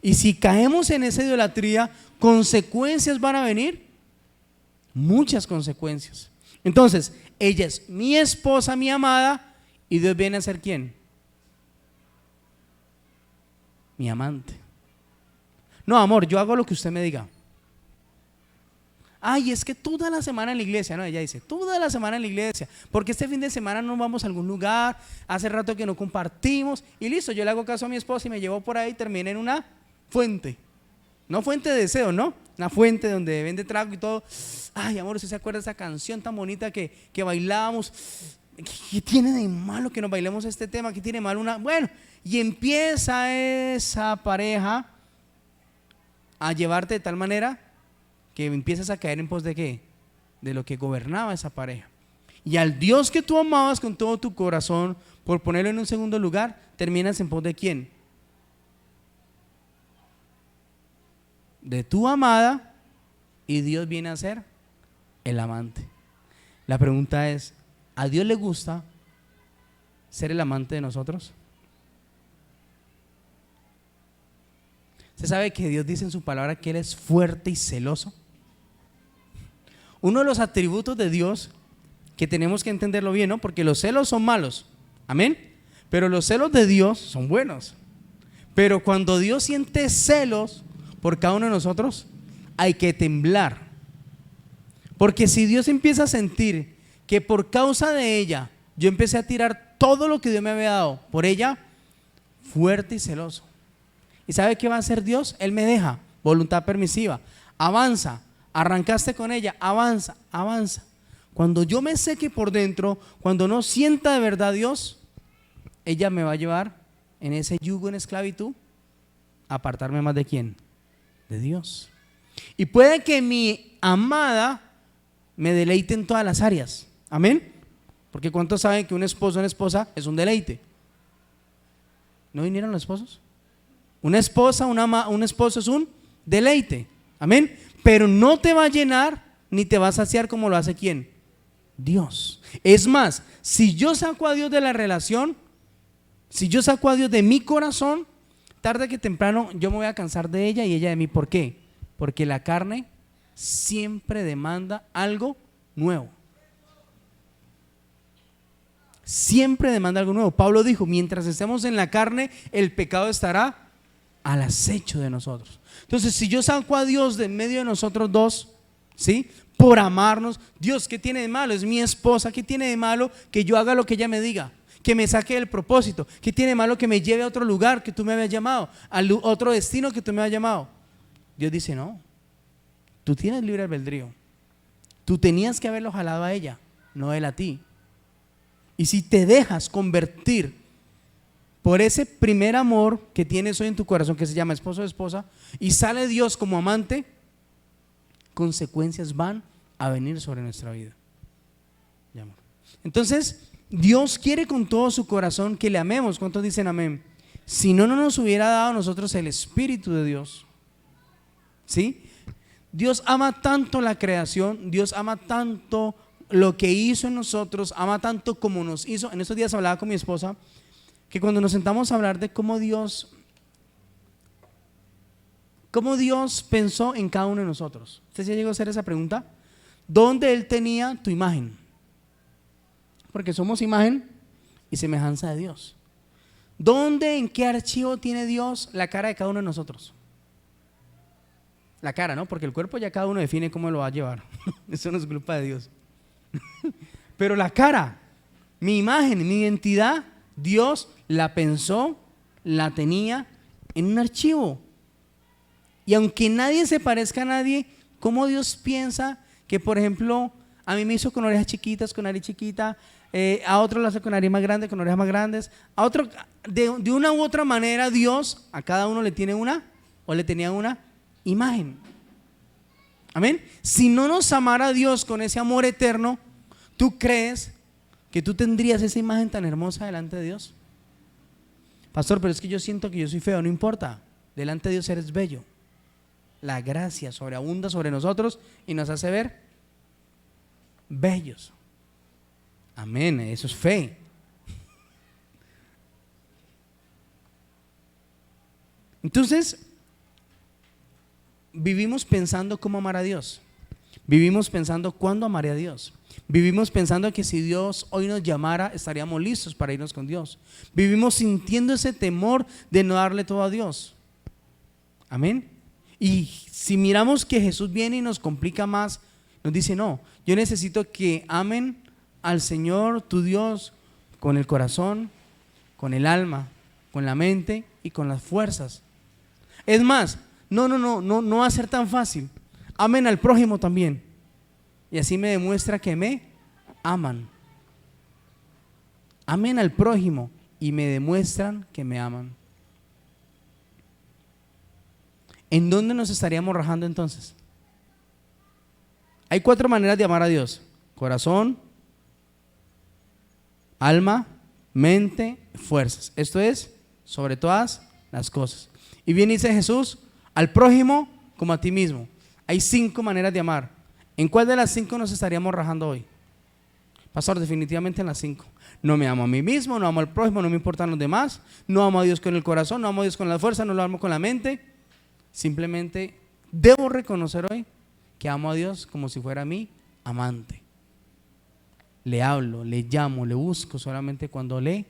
Y si caemos en esa idolatría, consecuencias van a venir, muchas consecuencias. Entonces, ella es mi esposa, mi amada, y Dios viene a ser ¿quién? Mi amante. No, amor, yo hago lo que usted me diga. Ay, es que toda la semana en la iglesia, no, ella dice, toda la semana en la iglesia, porque este fin de semana no vamos a algún lugar, hace rato que no compartimos, y listo, yo le hago caso a mi esposa y me llevo por ahí y terminé en una fuente. No fuente de deseo, ¿no? Una fuente donde vende trago y todo. Ay, amor, ¿usted se acuerda de esa canción tan bonita que bailábamos? ¿Qué tiene de malo que nos bailemos este tema? ¿Qué tiene de malo una? Bueno, y empieza esa pareja a llevarte de tal manera que empiezas a caer en pos de ¿qué? De lo que gobernaba esa pareja. Y al Dios que tú amabas con todo tu corazón, por ponerlo en un segundo lugar, terminas en pos de ¿quién? De tu amada, y Dios viene a ser el amante. La pregunta es, ¿a Dios le gusta ser el amante de nosotros? ¿Usted sabe que Dios dice en su palabra que Él es fuerte y celoso? Uno de los atributos de Dios que tenemos que entenderlo bien, ¿no? Porque los celos son malos, amén, pero los celos de Dios son buenos. Pero cuando Dios siente celos por cada uno de nosotros, hay que temblar. Porque si Dios empieza a sentir que por causa de ella yo empecé a tirar todo lo que Dios me había dado por ella, fuerte y celoso. ¿Y sabe qué va a hacer Dios? Él me deja, voluntad permisiva, avanza, arrancaste con ella, avanza, avanza. Cuando yo me seque por dentro, cuando no sienta de verdad Dios, ella me va a llevar en ese yugo en esclavitud, apartarme más de ¿quién? De Dios. Y puede que mi amada me deleite en todas las áreas. Amén. Porque ¿cuántos saben que un esposo o una esposa es un deleite? ¿No vinieron los esposos? Una esposa, un esposo es un deleite. Amén. Pero no te va a llenar ni te va a saciar como lo hace ¿quién? Dios. Es más, si yo saco a Dios de la relación, si yo saco a Dios de mi corazón, tarde que temprano yo me voy a cansar de ella y ella de mí. ¿Por qué? Porque la carne siempre demanda algo nuevo. Siempre demanda algo nuevo. Pablo dijo, mientras estemos en la carne, el pecado estará al acecho de nosotros. Entonces, si yo saco a Dios de en medio de nosotros dos, ¿sí? Por amarnos, Dios, ¿qué tiene de malo? Es mi esposa, ¿qué tiene de malo que yo haga lo que ella me diga? Que me saque del propósito. ¿Qué tiene de malo que me lleve a otro lugar que tú me habías llamado? A otro destino que tú me habías llamado. Dios dice, no, tú tienes libre albedrío. Tú tenías que haberlo jalado a ella, no él a ti. Y si te dejas convertir por ese primer amor que tienes hoy en tu corazón, que se llama esposo o esposa, y sale Dios como amante, consecuencias van a venir sobre nuestra vida. Entonces, Dios quiere con todo su corazón que le amemos. ¿Cuántos dicen amén? Si no, no nos hubiera dado a nosotros el Espíritu de Dios. ¿Sí? Dios ama tanto la creación, Dios ama tanto lo que hizo en nosotros, ama tanto como nos hizo. En estos días hablaba con mi esposa que cuando nos sentamos a hablar de cómo Dios pensó en cada uno de nosotros. ¿Usted ya llegó a hacer esa pregunta? ¿Dónde Él tenía tu imagen? Porque somos imagen y semejanza de Dios. ¿Dónde, en qué archivo tiene Dios la cara de cada uno de nosotros? La cara, ¿no? Porque el cuerpo ya cada uno define cómo lo va a llevar. Eso no es culpa de Dios. Pero la cara, mi imagen, mi identidad, Dios la pensó, la tenía en un archivo. Y aunque nadie se parezca a nadie, ¿cómo Dios piensa que, por ejemplo, a mí me hizo con orejas chiquitas, con nariz chiquita, a otro lo hace con nariz más grande, con orejas más grandes, a otro, de una u otra manera, Dios a cada uno le tiene una, o le tenía una imagen? Amén. Si no nos amara Dios con ese amor eterno, ¿tú crees que tú tendrías esa imagen tan hermosa delante de Dios? Pastor, pero es que yo siento que yo soy feo. No importa, delante de Dios eres bello. La gracia sobreabunda sobre nosotros y nos hace ver bellos. Amén, eso es fe. Entonces, vivimos pensando cómo amar a Dios. Vivimos pensando cuándo amaré a Dios. Vivimos pensando que si Dios hoy nos llamara, estaríamos listos para irnos con Dios. Vivimos sintiendo ese temor de no darle todo a Dios. Amén. Y si miramos que Jesús viene y nos complica más, nos dice, no, yo necesito que amen al Señor tu Dios con el corazón, con el alma, con la mente y con las fuerzas. Es más, no va a ser tan fácil. Amen al prójimo también. Y así me demuestra que me aman. Amen al prójimo y me demuestran que me aman. ¿En dónde nos estaríamos rajando entonces? Hay 4 maneras de amar a Dios: corazón, alma, mente, fuerzas. Esto es sobre todas las cosas. Y bien dice Jesús, al prójimo como a ti mismo. Hay 5 maneras de amar. ¿En cuál de las 5 nos estaríamos rajando hoy? Pastor, definitivamente en las 5. No me amo a mí mismo, no amo al prójimo, no me importan los demás, no amo a Dios con el corazón, no amo a Dios con la fuerza, no lo amo con la mente. Simplemente debo reconocer hoy que amo a Dios como si fuera mi amante. Le hablo, le llamo, le busco solamente cuando le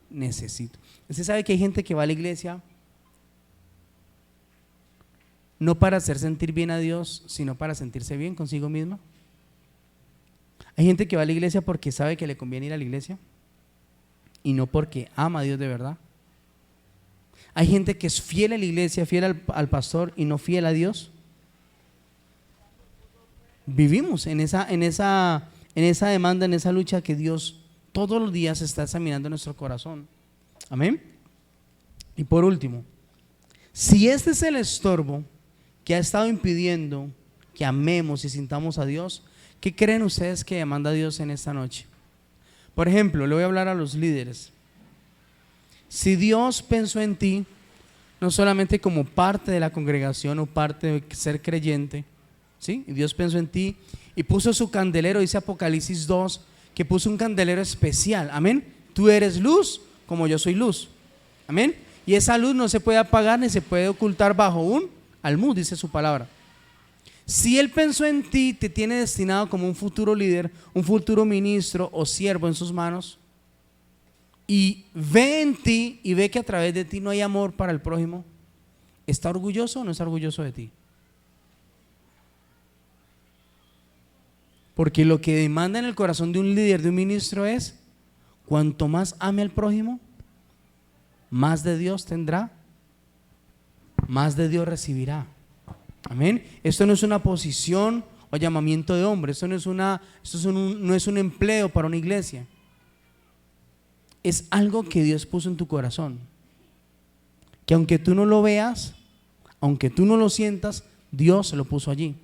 necesito. Usted sabe que hay gente que va a la iglesia no para hacer sentir bien a Dios, sino para sentirse bien consigo misma. Hay gente que va a la iglesia porque sabe que le conviene ir a la iglesia y no porque ama a Dios de verdad. Hay gente que es fiel a la iglesia, fiel al pastor y no fiel a Dios. Vivimos en esa demanda, en esa lucha que Dios todos los días está examinando nuestro corazón. Amén. Y por último, si este es el estorbo que ha estado impidiendo que amemos y sintamos a Dios, ¿qué creen ustedes que demanda Dios en esta noche? Por ejemplo, le voy a hablar a los líderes. Si Dios pensó en ti, no solamente como parte de la congregación o parte de ser creyente, ¿sí? Dios pensó en ti y puso su candelero, dice Apocalipsis 2, que puso un candelero especial, amén. Tú eres luz como yo soy luz, amén. Y esa luz no se puede apagar ni se puede ocultar bajo un almud, dice su palabra. Si Él pensó en ti, te tiene destinado como un futuro líder, un futuro ministro o siervo en sus manos, y ve en ti y ve que a través de ti no hay amor para el prójimo, ¿está orgulloso o no está orgulloso de ti? Porque lo que demanda en el corazón de un líder, de un ministro es, cuanto más ame al prójimo, más de Dios tendrá, más de Dios recibirá. Amén. Esto no es una posición o llamamiento de hombre, esto no es un empleo para una iglesia. Es algo que Dios puso en tu corazón, que aunque tú no lo veas, aunque tú no lo sientas, Dios lo puso allí.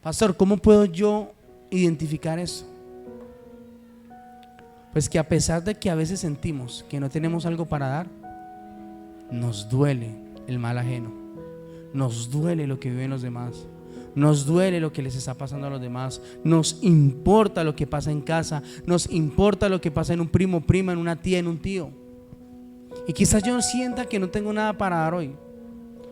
Pastor, ¿cómo puedo yo identificar eso? Pues que a pesar de que a veces sentimos que no tenemos algo para dar, nos duele el mal ajeno, nos duele lo que viven los demás, nos duele lo que les está pasando a los demás, nos importa lo que pasa en casa, nos importa lo que pasa en un primo, prima, en una tía, en un tío. Y quizás yo sienta que no tengo nada para dar hoy,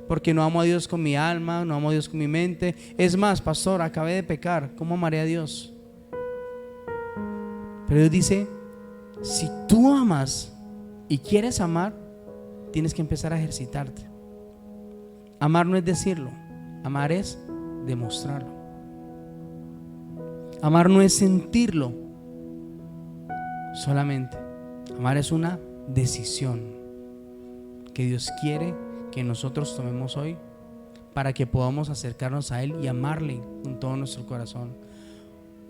porque no amo a Dios con mi alma, no amo a Dios con mi mente. Es más, pastor, acabé de pecar, ¿cómo amaré a Dios? Pero Dios dice, si tú amas y quieres amar, tienes que empezar a ejercitarte. Amar no es decirlo, amar es demostrarlo. Amar no es sentirlo solamente, amar es una decisión que Dios quiere que nosotros tomemos hoy para que podamos acercarnos a Él y amarle con todo nuestro corazón.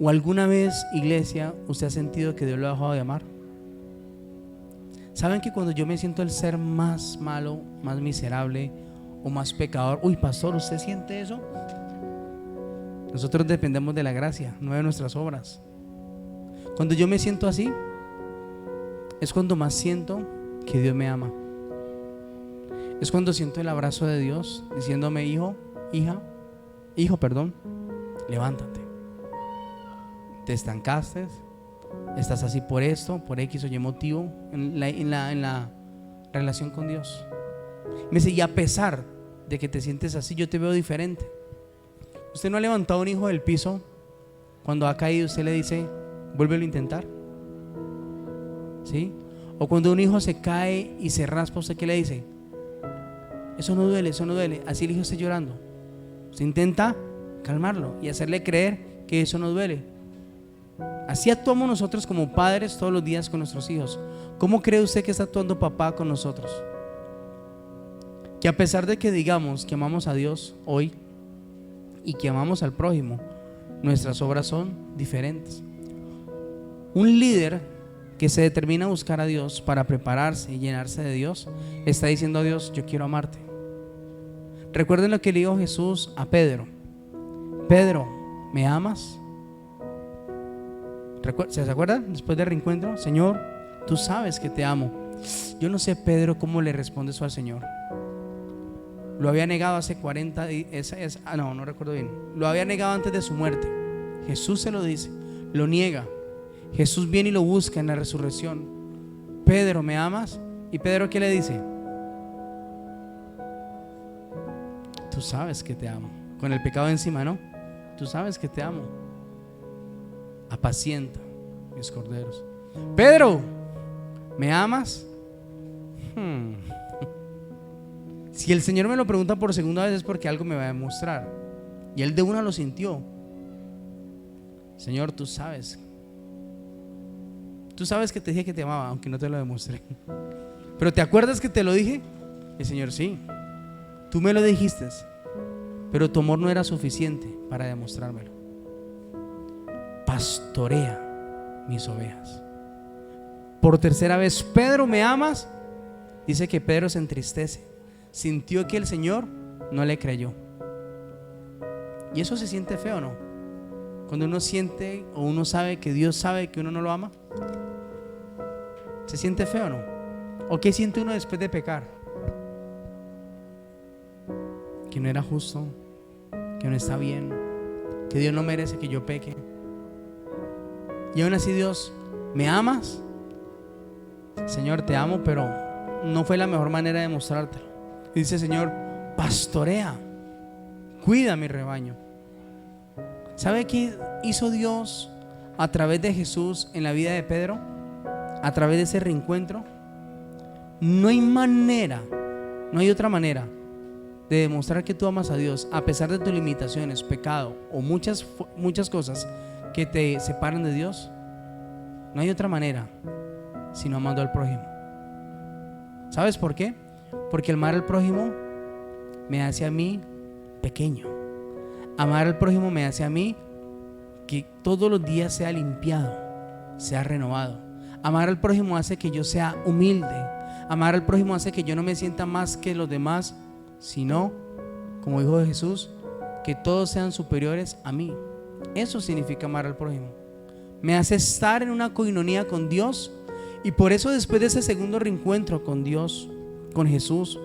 ¿O alguna vez, iglesia, usted ha sentido que Dios lo ha dejado de amar? ¿Saben que cuando yo me siento el ser más malo, más miserable o más pecador, uy, pastor, ¿usted siente eso? Nosotros dependemos de la gracia, no de nuestras obras. Cuando yo me siento así, es cuando más siento que Dios me ama. Es cuando siento el abrazo de Dios diciéndome, hijo, levántate. Te estancaste, estás así por esto, por X o Y motivo en la relación con Dios. Me dice, y a pesar de que te sientes así, yo te veo diferente. ¿Usted no ha levantado a un hijo del piso cuando ha caído? Usted le dice, vuélvelo a intentar, ¿sí? O cuando un hijo se cae y se raspa, ¿usted qué le dice? Eso no duele, eso no duele. Así el hijo está llorando, usted intenta calmarlo y hacerle creer que eso no duele. Así actuamos nosotros como padres todos los días con nuestros hijos. ¿Cómo cree usted que está actuando papá con nosotros? Que a pesar de que digamos que amamos a Dios hoy y que amamos al prójimo, nuestras obras son diferentes. Un líder que se determina a buscar a Dios para prepararse y llenarse de Dios, está diciendo a Dios, yo quiero amarte. Recuerden lo que le dijo Jesús a Pedro. Pedro, ¿me amas? ¿Se acuerdan? Después del reencuentro, Señor, tú sabes que te amo. Yo no sé, Pedro, cómo le responde eso al Señor. Lo había negado hace 40 días, no recuerdo bien. Lo había negado antes de su muerte. Jesús se lo dice, lo niega. Jesús viene y lo busca en la resurrección. Pedro, ¿me amas? Y Pedro, ¿qué le dice? Tú sabes que te amo. Con el pecado encima, ¿no? Tú sabes que te amo. Apacienta mis corderos. Pedro, ¿me amas? Si el Señor me lo pregunta por segunda vez es porque algo me va a demostrar. Y él de una lo sintió. Señor, tú sabes que te dije que te amaba, aunque no te lo demostré. Pero ¿te acuerdas que te lo dije? El Señor, sí, tú me lo dijiste, pero tu amor no era suficiente para demostrármelo. Pastorea mis ovejas. Por tercera vez, Pedro, ¿me amas? dice que Pedro se entristece, sintió que el Señor no le creyó. Y eso se siente feo, ¿no? Cuando uno siente o uno sabe que Dios sabe que uno no lo ama, ¿se siente feo, no? ¿O qué siente uno después de pecar? Que no era justo, que no está bien, que Dios no merece que yo peque. Y aún así, Dios, ¿me amas? Señor, te amo, pero no fue la mejor manera de mostrártelo. Y dice, Señor, pastorea, cuida mi rebaño. ¿Sabe qué hizo Dios a través de Jesús en la vida de Pedro? A través de ese reencuentro. No hay manera, no hay otra manera de demostrar que tú amas a Dios a pesar de tus limitaciones, pecado o muchas cosas que te separan de Dios. No hay otra manera sino amando al prójimo. ¿Sabes por qué? Porque amar al prójimo me hace a mí pequeño. Amar al prójimo me hace a mí que todos los días sea limpiado, sea renovado. Amar al prójimo hace que yo sea humilde. Amar al prójimo hace que yo no me sienta más que los demás, sino, como dijo Jesús, que todos sean superiores a mí. Eso significa amar al prójimo. Me hace estar en una coinonía con Dios. Y por eso, después de ese segundo reencuentro con Dios, con Jesús,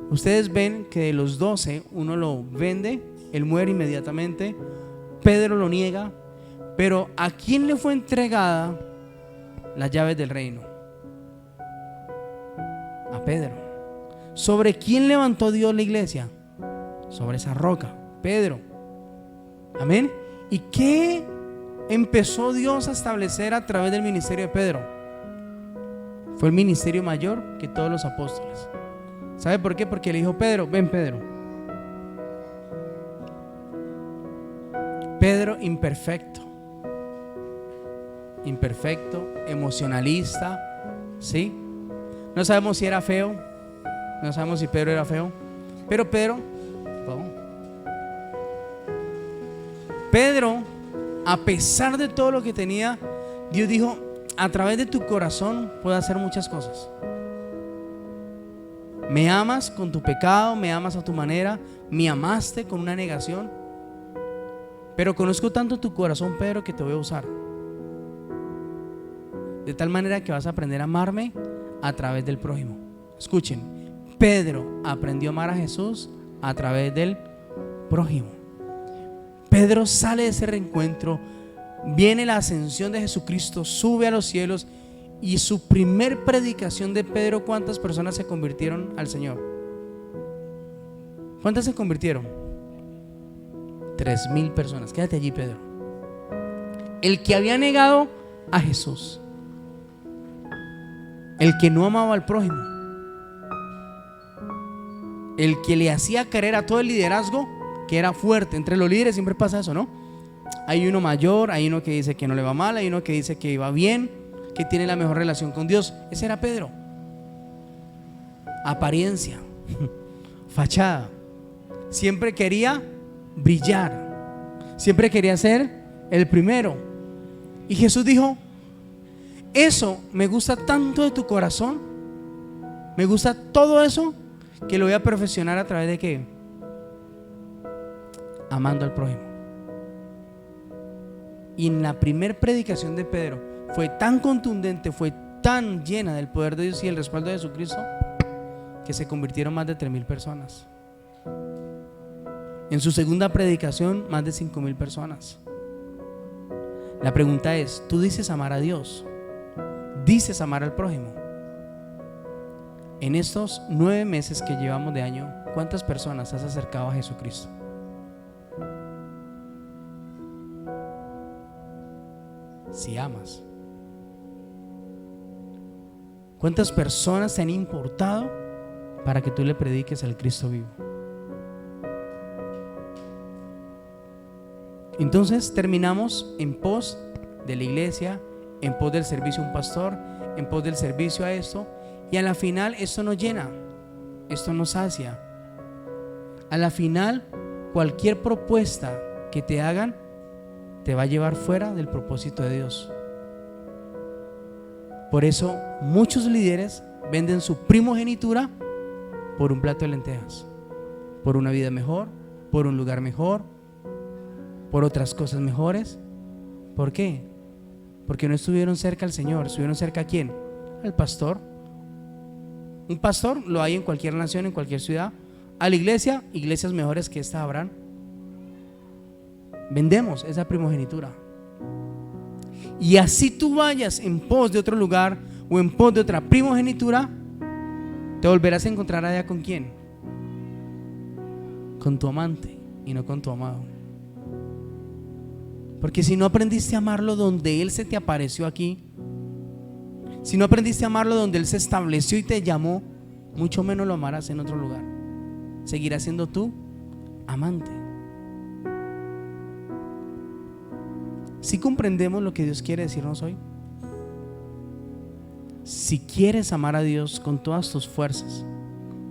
ustedes ven que de los 12 uno lo vende, él muere inmediatamente, Pedro lo niega, pero ¿a quién le fue entregada las llaves del reino? A Pedro. ¿Sobre quién levantó Dios la iglesia? Sobre esa roca, Pedro. Amén. ¿Y qué empezó Dios a establecer a través del ministerio de Pedro? Fue el ministerio mayor que todos los apóstoles. ¿Sabe por qué? Porque le dijo, Pedro, ven Pedro. Pedro imperfecto, emocionalista, ¿sí? No sabemos si era feo, no sabemos si Pedro era feo, pero Pedro, a pesar de todo lo que tenía, Dios dijo, a través de tu corazón puedo hacer muchas cosas. Me amas con tu pecado, me amas a tu manera, me amaste con una negación, pero conozco tanto tu corazón, Pedro, que te voy a usar. De tal manera que vas a aprender a amarme a través del prójimo. Escuchen, Pedro aprendió a amar a Jesús a través del prójimo. Pedro sale de ese reencuentro, viene la ascensión de Jesucristo, sube a los cielos, y su primer predicación de Pedro, ¿cuántas personas se convirtieron al Señor? ¿Cuántas se convirtieron? 3,000 personas. Quédate allí, Pedro. El que había negado a Jesús, el que no amaba al prójimo, el que le hacía creer a todo el liderazgo que era fuerte. Entre los líderes siempre pasa eso, ¿no? Hay uno mayor, hay uno que dice que no le va mal, hay uno que dice que va bien, que tiene la mejor relación con Dios. Ese era Pedro. Apariencia, fachada. Siempre quería brillar, siempre quería ser el primero. Y Jesús dijo, eso me gusta tanto de tu corazón, me gusta todo eso, que lo voy a perfeccionar a través de ¿qué? Amando al prójimo. Y en la primer predicación de Pedro fue tan contundente, fue tan llena del poder de Dios y el respaldo de Jesucristo, que se convirtieron más de 3,000 personas. En su segunda predicación, más de 5,000 personas. La pregunta es, ¿tú dices amar a Dios? ¿Dices amar al prójimo? En estos 9 meses que llevamos de año, ¿cuántas personas has acercado a Jesucristo? Si amas. ¿Cuántas personas te han importado para que tú le prediques al Cristo vivo? Entonces terminamos en pos de la iglesia, en pos del servicio a un pastor, en pos del servicio a esto, y a la final esto nos llena, esto nos sacia. A la final, cualquier propuesta que te hagan te va a llevar fuera del propósito de Dios. Por eso muchos líderes venden su primogenitura por un plato de lentejas, por una vida mejor, por un lugar mejor, por otras cosas mejores. ¿Por qué? Porque no estuvieron cerca al Señor. ¿Estuvieron cerca a quién? Al pastor. Un pastor lo hay en cualquier nación, en cualquier ciudad. A la iglesia, iglesias mejores que esta habrán. Vendemos esa primogenitura. Y así tú vayas en pos de otro lugar o en pos de otra primogenitura, te volverás a encontrar allá con quién, con tu amante y no con tu amado. Porque si no aprendiste a amarlo donde Él se te apareció aquí, si no aprendiste a amarlo donde Él se estableció y te llamó, mucho menos lo amarás en otro lugar. Seguirás siendo tú amante. ¿Sí comprendemos lo que Dios quiere decirnos hoy? Si quieres amar a Dios con todas tus fuerzas,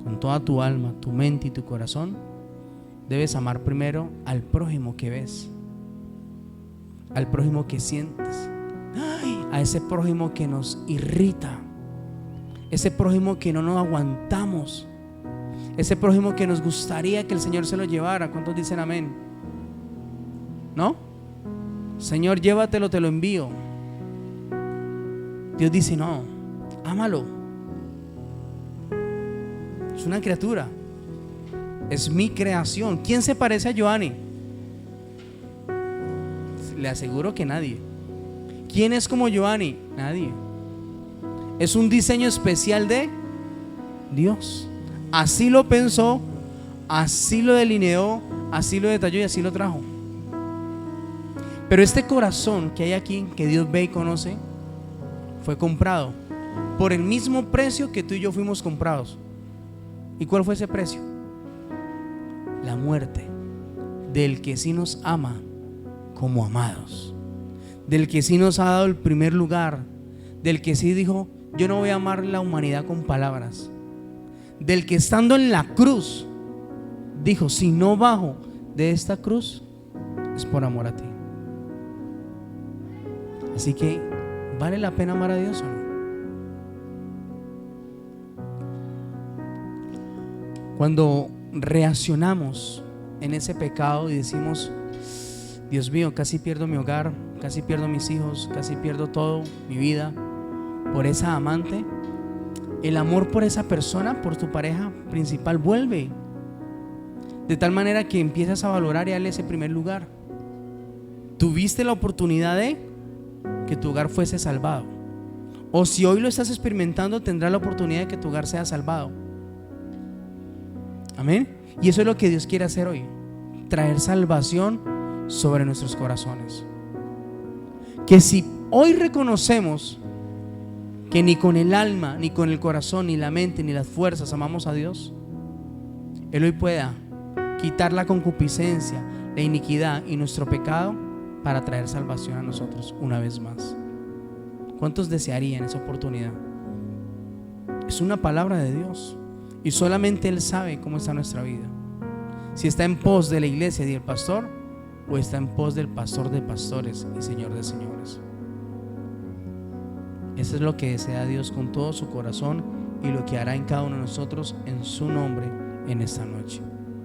con toda tu alma, tu mente y tu corazón, debes amar primero al prójimo que ves, al prójimo que sientes, a ese prójimo que nos irrita, ese prójimo que no nos aguantamos, ese prójimo que nos gustaría que el Señor se lo llevara. ¿Cuántos dicen amén? ¿No? Señor, llévatelo, te lo envío. Dios dice: no, ámalo. Es una criatura, es mi creación. ¿Quién se parece a Giovanni? Le aseguro que nadie. ¿Quién es como Giovanni? Nadie. Es un diseño especial de Dios. Así lo pensó, así lo delineó, así lo detalló y así lo trajo. Pero este corazón que hay aquí, que Dios ve y conoce, fue comprado por el mismo precio que tú y yo fuimos comprados. ¿Y cuál fue ese precio? La muerte del que sí nos ama como amados, del que sí nos ha dado el primer lugar, del que sí dijo: yo no voy a amar la humanidad con palabras, del que estando en la cruz dijo: si no bajo de esta cruz es por amor a ti. Así que, ¿vale la pena amar a Dios o no? Cuando reaccionamos en ese pecado y decimos: Dios mío, casi pierdo mi hogar, casi pierdo mis hijos, casi pierdo todo, mi vida, por esa amante, el amor por esa persona, por tu pareja principal, vuelve. De tal manera que empiezas a valorar y darle ese primer lugar. Tuviste la oportunidad de que tu hogar fuese salvado, o si hoy lo estás experimentando, tendrás la oportunidad de que tu hogar sea salvado. Amén. Y eso es lo que Dios quiere hacer hoy: traer salvación sobre nuestros corazones. Que si hoy reconocemos que ni con el alma, ni con el corazón, ni la mente, ni las fuerzas amamos a Dios, Él hoy pueda quitar la concupiscencia, la iniquidad y nuestro pecado para traer salvación a nosotros una vez más. ¿Cuántos desearían esa oportunidad? Es una palabra de Dios y solamente Él sabe cómo está nuestra vida. Si está en pos de la iglesia y del pastor, o está en pos del pastor de pastores y Señor de señores. Eso es lo que desea Dios con todo su corazón y lo que hará en cada uno de nosotros en su nombre en esta noche.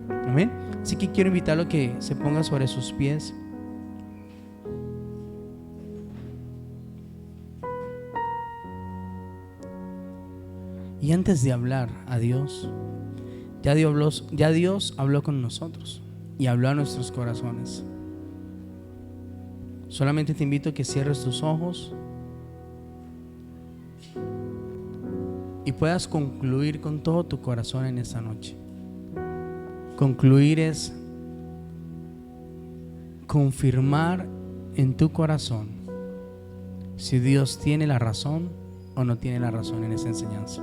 Amén. Así que quiero invitarlo a que se ponga sobre sus pies. Y antes de hablar a Dios, ya Dios habló con nosotros y habló a nuestros corazones. Solamente te invito a que cierres tus ojos y puedas concluir con todo tu corazón en esta noche. Concluir es confirmar en tu corazón si Dios tiene la razón o no tiene la razón en esa enseñanza.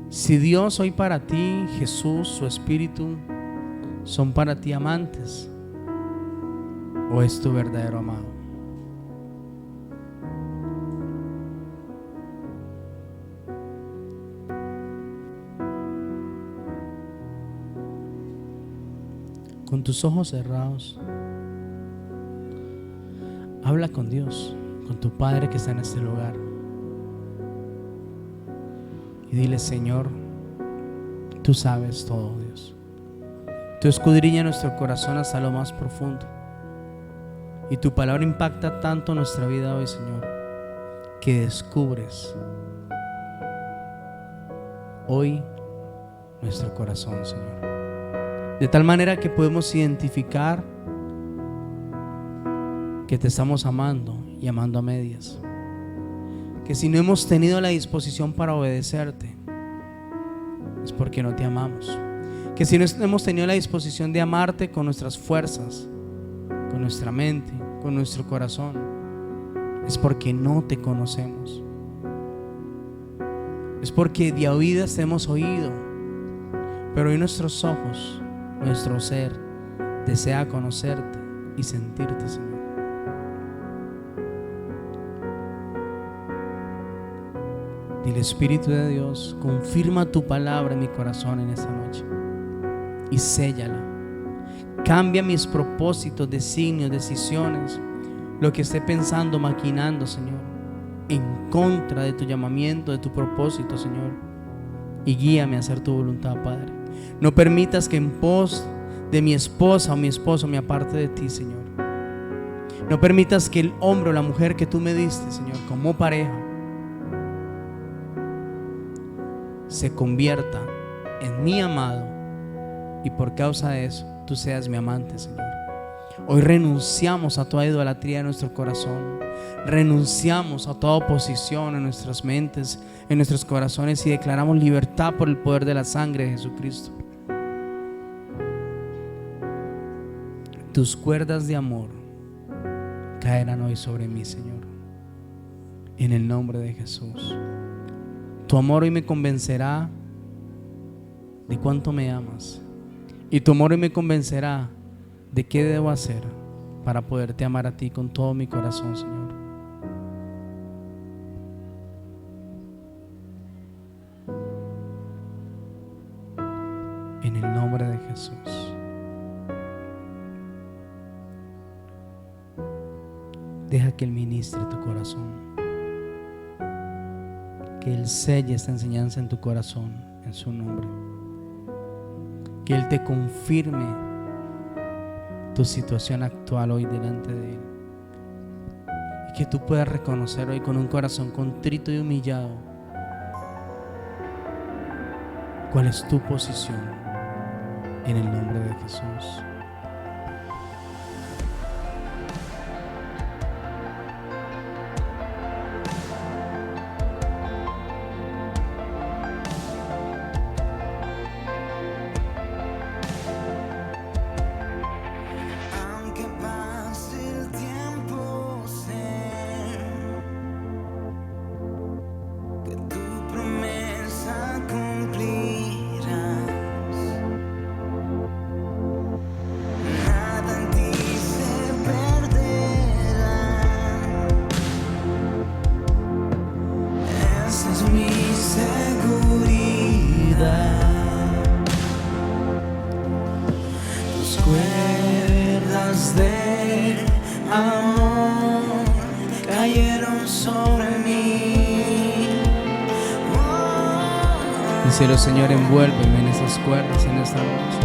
Si Dios hoy para ti, Jesús, su Espíritu, son para ti amantes, o es tu verdadero amado. Con tus ojos cerrados, habla con Dios, con tu Padre que está en este lugar. Y dile: Señor, tú sabes todo, Dios. Tú escudriñas nuestro corazón hasta lo más profundo. Y tu palabra impacta tanto nuestra vida hoy, Señor, que descubres hoy nuestro corazón, Señor. De tal manera que podemos identificar que te estamos amando y amando a medias. Que si no hemos tenido la disposición para obedecerte, es porque no te amamos. Que si no hemos tenido la disposición de amarte con nuestras fuerzas, con nuestra mente, con nuestro corazón, es porque no te conocemos. Es porque de oídas te hemos oído, pero hoy nuestros ojos, nuestro ser, desea conocerte y sentirte, Señor. Dile: Espíritu de Dios, confirma tu palabra en mi corazón en esta noche y séllala. Cambia mis propósitos, designios, decisiones, lo que esté pensando, maquinando, Señor, en contra de tu llamamiento, de tu propósito, Señor, y guíame a hacer tu voluntad, Padre. No permitas que en pos de mi esposa o mi esposo me aparte de ti, Señor. No permitas que el hombre o la mujer que tú me diste, Señor, como pareja, se convierta en mi amado, y por causa de eso tú seas mi amante, Señor. Hoy renunciamos a toda idolatría en nuestro corazón, renunciamos a toda oposición en nuestras mentes, en nuestros corazones, y declaramos libertad por el poder de la sangre de Jesucristo. Tus cuerdas de amor caerán hoy sobre mí, Señor, en el nombre de Jesús. Tu amor hoy me convencerá de cuánto me amas, y tu amor hoy me convencerá de qué debo hacer para poderte amar a ti con todo mi corazón, Señor. En el nombre de Jesús. Deja que Él ministre tu corazón, que Él selle esta enseñanza en tu corazón, en su nombre. Que Él te confirme tu situación actual hoy delante de Él, y que tú puedas reconocer hoy con un corazón contrito y humillado cuál es tu posición, en el nombre de Jesús. Cuerdas de amor cayeron sobre mí. Díselo: Señor, envuélveme en esas cuerdas en esta noche.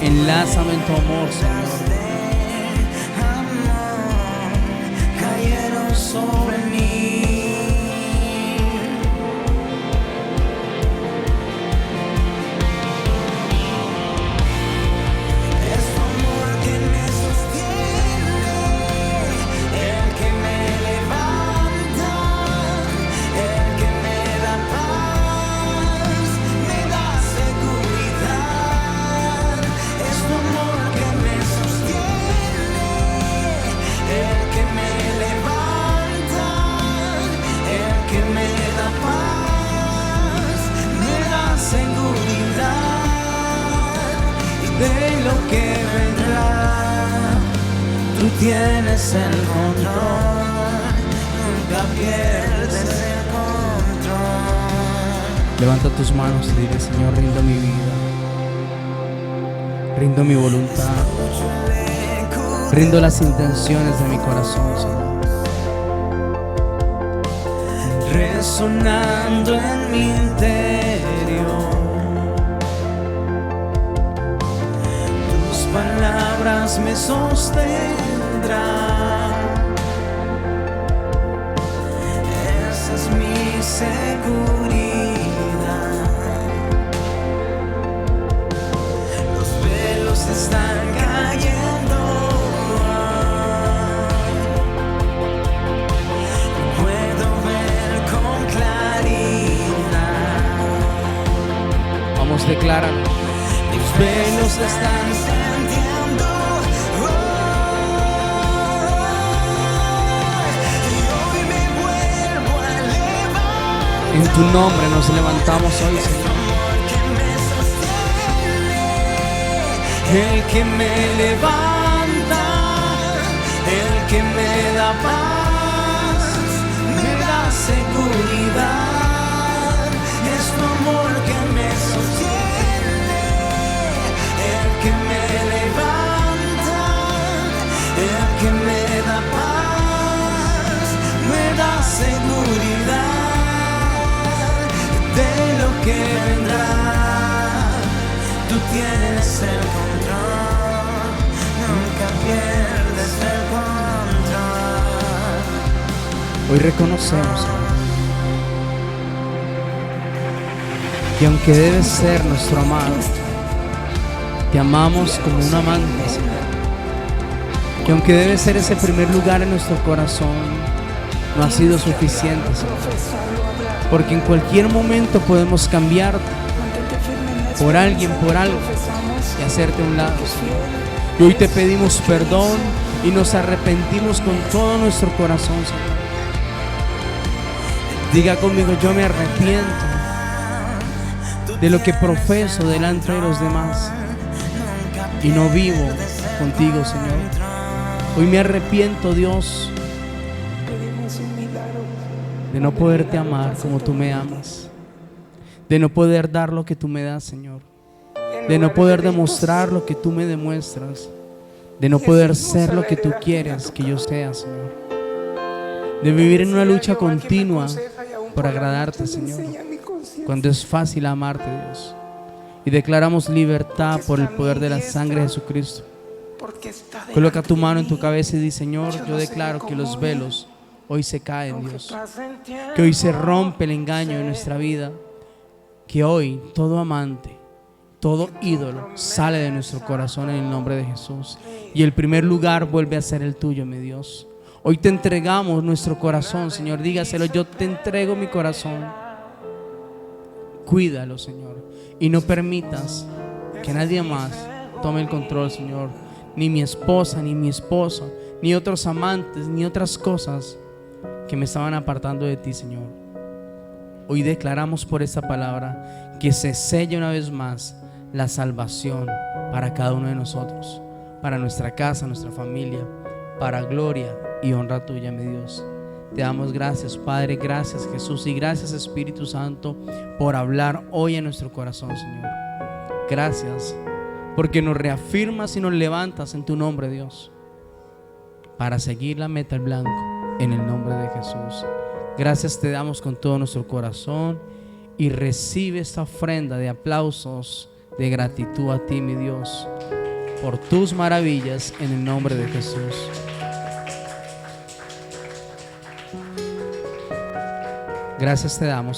Enlázame en tu amor, Señor. Cayeron sobre mí. De lo que vendrá, tú tienes el control, nunca pierdes el control. Levanta tus manos y dile: Señor, rindo mi vida, rindo mi voluntad, rindo las intenciones de mi corazón, Señor. resonando en mi interior. Tus palabras me sostendrán. Esa es mi seguridad. Los velos están cayendo. Puedo ver con claridad. Vamos, decláralo. Los velos están encendiendo. Y hoy me vuelvo a levantar. En tu nombre nos levantamos hoy, Señor. El que me levanta, el que me da paz, me da seguridad. Es tu amor que me sostiene, el que me levanta, el que me da paz, me da seguridad de lo que vendrá. Tú tienes el control, nunca pierdes el control. Hoy reconocemos, Señor, que aunque debes ser nuestro amado, te amamos como un amante, Señor. Que aunque debes ser ese primer lugar en nuestro corazón, no ha sido suficiente, Señor. Porque en cualquier momento podemos cambiarte por alguien, por algo, y hacerte a un lado, Señor. Y hoy te pedimos perdón y nos arrepentimos con todo nuestro corazón, Señor. Diga conmigo: yo me arrepiento de lo que profeso delante de los demás y no vivo contigo, Señor. Hoy me arrepiento, Dios, de no poderte amar como tú me amas, de no poder dar lo que tú me das, Señor, de no poder demostrar lo que tú me demuestras, de no poder ser lo que tú quieres que yo sea, Señor, de vivir en una lucha continua por agradarte, Señor, cuando es fácil amarte, Dios. Y declaramos libertad por el poder de la sangre de Jesucristo. Coloca tu mano en tu cabeza y di: Señor, yo declaro que los velos hoy se caen, Dios, que hoy se rompe el engaño de nuestra vida, que hoy todo amante, todo ídolo sale de nuestro corazón en el nombre de Jesús, y el primer lugar vuelve a ser el tuyo, mi Dios. Hoy te entregamos nuestro corazón, Señor. Dígaselo: yo te entrego mi corazón. Cuídalo, Señor, y no permitas que nadie más tome el control, Señor. Ni mi esposa, ni mi esposo, ni otros amantes, ni otras cosas que me estaban apartando de ti, Señor. Hoy declaramos por esta palabra que se sella una vez más la salvación para cada uno de nosotros, para nuestra casa, nuestra familia, para gloria y honra tuya, mi Dios. Te damos gracias, Padre, gracias, Jesús, y gracias, Espíritu Santo, por hablar hoy en nuestro corazón, Señor. Gracias porque nos reafirmas y nos levantas en tu nombre, Dios, para seguir la meta al blanco en el nombre de Jesús. Gracias te damos con todo nuestro corazón, y recibe esta ofrenda de aplausos, de gratitud a ti, mi Dios, por tus maravillas en el nombre de Jesús. Gracias te damos.